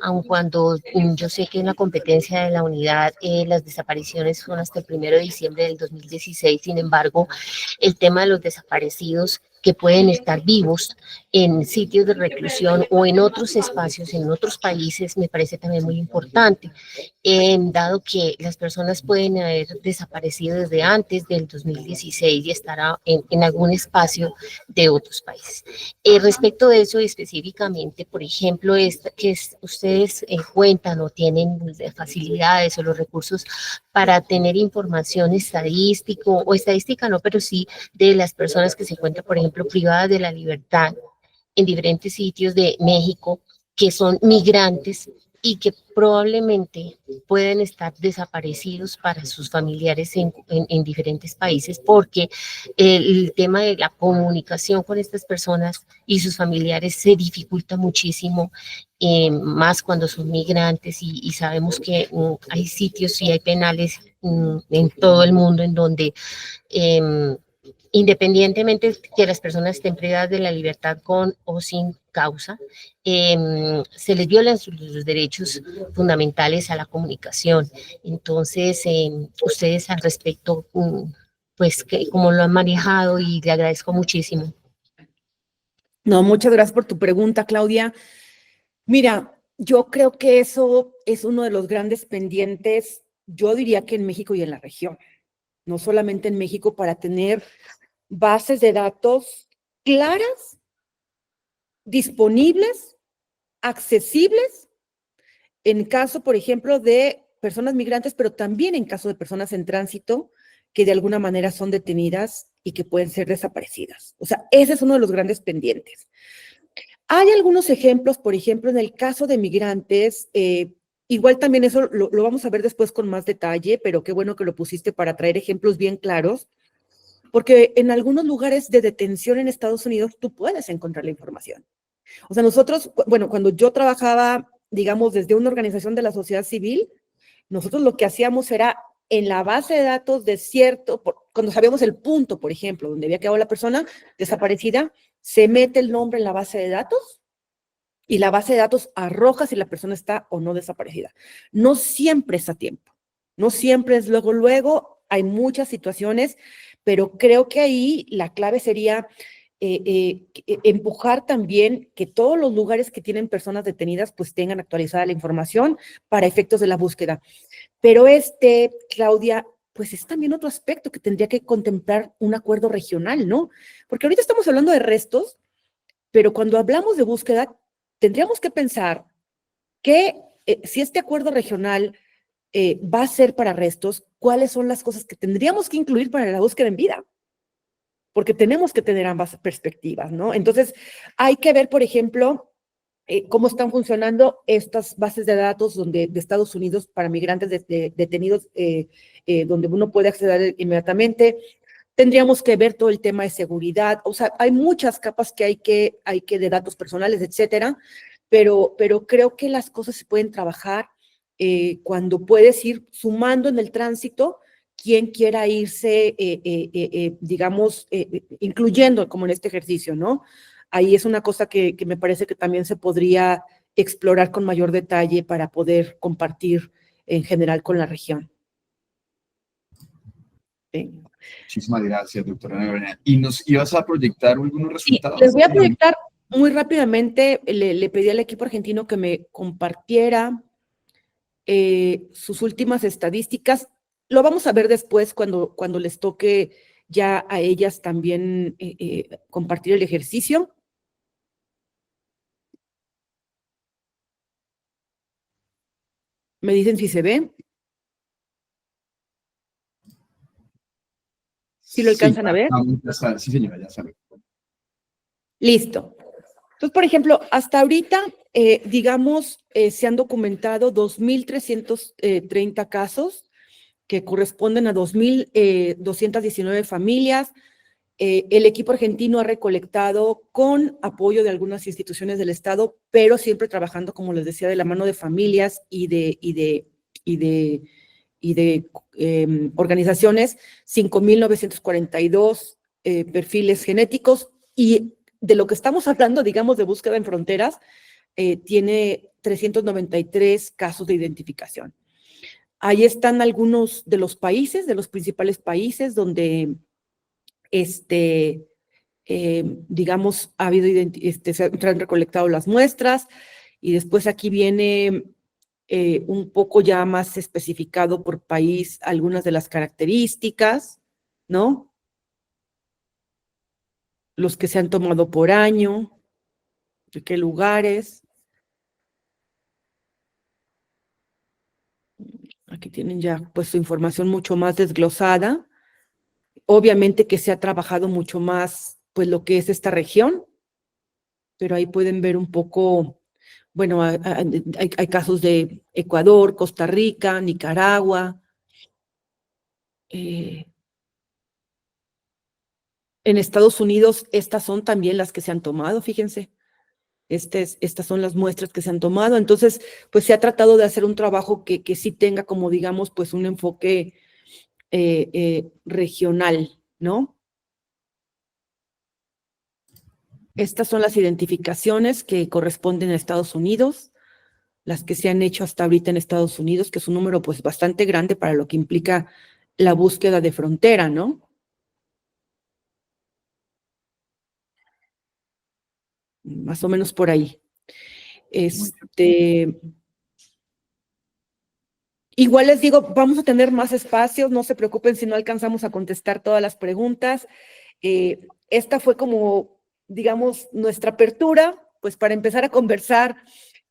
Aun cuando yo sé que en la competencia de la unidad las desapariciones son hasta el 1 de diciembre del 2016, sin embargo, el tema de los desaparecidos que pueden estar vivos en sitios de reclusión o en otros espacios, en otros países, me parece también muy importante, dado que las personas pueden haber desaparecido desde antes del 2016 y estar en algún espacio de otros países. Respecto de eso específicamente, por ejemplo, ustedes cuentan o tienen facilidades o los recursos para tener información estadística no, pero sí de las personas que se encuentran, por ejemplo, privadas de la libertad en diferentes sitios de México, que son migrantes y que probablemente pueden estar desaparecidos para sus familiares en diferentes países, porque el tema de la comunicación con estas personas y sus familiares se dificulta muchísimo, más cuando son migrantes y sabemos que hay sitios y hay penales en todo el mundo en donde independientemente que las personas estén privadas de la libertad con o sin causa, se les violan sus derechos fundamentales a la comunicación. Entonces, ustedes al respecto, pues, cómo lo han manejado, y le agradezco muchísimo. No, muchas gracias por tu pregunta, Claudia. Mira, yo creo que eso es uno de los grandes pendientes, yo diría que en México y en la región, no solamente en México, para tener bases de datos claras, disponibles, accesibles, en caso, por ejemplo, de personas migrantes, pero también en caso de personas en tránsito que de alguna manera son detenidas y que pueden ser desaparecidas. O sea, ese es uno de los grandes pendientes. Hay algunos ejemplos, por ejemplo, en el caso de migrantes, igual también eso lo vamos a ver después con más detalle, pero qué bueno que lo pusiste para traer ejemplos bien claros, porque en algunos lugares de detención en Estados Unidos tú puedes encontrar la información. O sea, nosotros, bueno, cuando yo trabajaba, digamos, desde una organización de la sociedad civil, nosotros lo que hacíamos era en la base de datos de cuando sabíamos el punto, por ejemplo, donde había quedado la persona desaparecida, se mete el nombre en la base de datos y la base de datos arroja si la persona está o no desaparecida. No siempre es a tiempo, no siempre es luego, hay muchas situaciones, pero creo que ahí la clave sería empujar también que todos los lugares que tienen personas detenidas pues tengan actualizada la información para efectos de la búsqueda. Pero Claudia, pues es también otro aspecto que tendría que contemplar un acuerdo regional, ¿no? Porque ahorita estamos hablando de restos, pero cuando hablamos de búsqueda, tendríamos que pensar que si este acuerdo regional va a ser para restos, ¿cuáles son las cosas que tendríamos que incluir para la búsqueda en vida? Porque tenemos que tener ambas perspectivas, ¿no? Entonces, hay que ver, por ejemplo, cómo están funcionando estas bases de datos de Estados Unidos para migrantes detenidos, donde uno puede acceder inmediatamente. Tendríamos que ver todo el tema de seguridad, o sea, hay muchas capas que hay que de datos personales, etcétera, pero creo que las cosas se pueden trabajar cuando puedes ir sumando en el tránsito quien quiera irse, digamos, incluyendo como en este ejercicio, ¿no? Ahí es una cosa que me parece que también se podría explorar con mayor detalle para poder compartir en general con la región. Sí. Muchísimas gracias, doctora Ana Lorena. ¿Y nos ibas a proyectar algunos resultados? Sí, les voy a proyectar muy rápidamente. Le pedí al equipo argentino que me compartiera sus últimas estadísticas. Lo vamos a ver después cuando les toque ya a ellas también compartir el ejercicio. Me dicen si se ve. ¿Sí lo alcanzan a ver? Sí, señora, ya sabe. Listo. Entonces, por ejemplo, hasta ahorita, digamos, se han documentado 2.330 casos que corresponden a 2.219 familias. El equipo argentino ha recolectado con apoyo de algunas instituciones del Estado, pero siempre trabajando, como les decía, de la mano de familias y de organizaciones, 5.942 perfiles genéticos, y de lo que estamos hablando, digamos, de búsqueda en fronteras, tiene 393 casos de identificación. Ahí están algunos de los países, de los principales países donde digamos, se han recolectado las muestras, y después aquí viene un poco ya más especificado por país algunas de las características, ¿no? Los que se han tomado por año, de qué lugares. Aquí tienen ya pues su información mucho más desglosada. Obviamente que se ha trabajado mucho más pues lo que es esta región, pero ahí pueden ver un poco, bueno, hay casos de Ecuador, Costa Rica, Nicaragua. En Estados Unidos, estas son también las que se han tomado, fíjense. Estas son las muestras que se han tomado. Entonces, pues se ha tratado de hacer un trabajo que sí tenga como, digamos, pues un enfoque regional, ¿no? Estas son las identificaciones que corresponden a Estados Unidos, las que se han hecho hasta ahorita en Estados Unidos, que es un número pues bastante grande para lo que implica la búsqueda de frontera, ¿no? Más o menos por ahí. Igual les digo, vamos a tener más espacios, no se preocupen si no alcanzamos a contestar todas las preguntas. Esta fue como, digamos, nuestra apertura, pues para empezar a conversar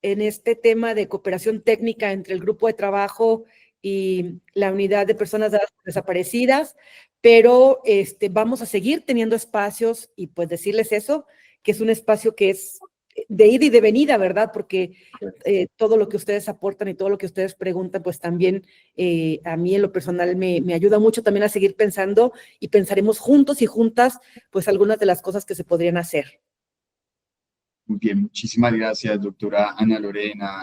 en este tema de cooperación técnica entre el grupo de trabajo y la unidad de personas desaparecidas, pero vamos a seguir teniendo espacios, y pues decirles eso, que es un espacio que es de ida y de venida, ¿verdad? Porque todo lo que ustedes aportan y todo lo que ustedes preguntan, pues también a mí en lo personal me ayuda mucho también a seguir pensando y pensaremos juntos y juntas, pues algunas de las cosas que se podrían hacer. Muy bien, muchísimas gracias, doctora Ana Lorena,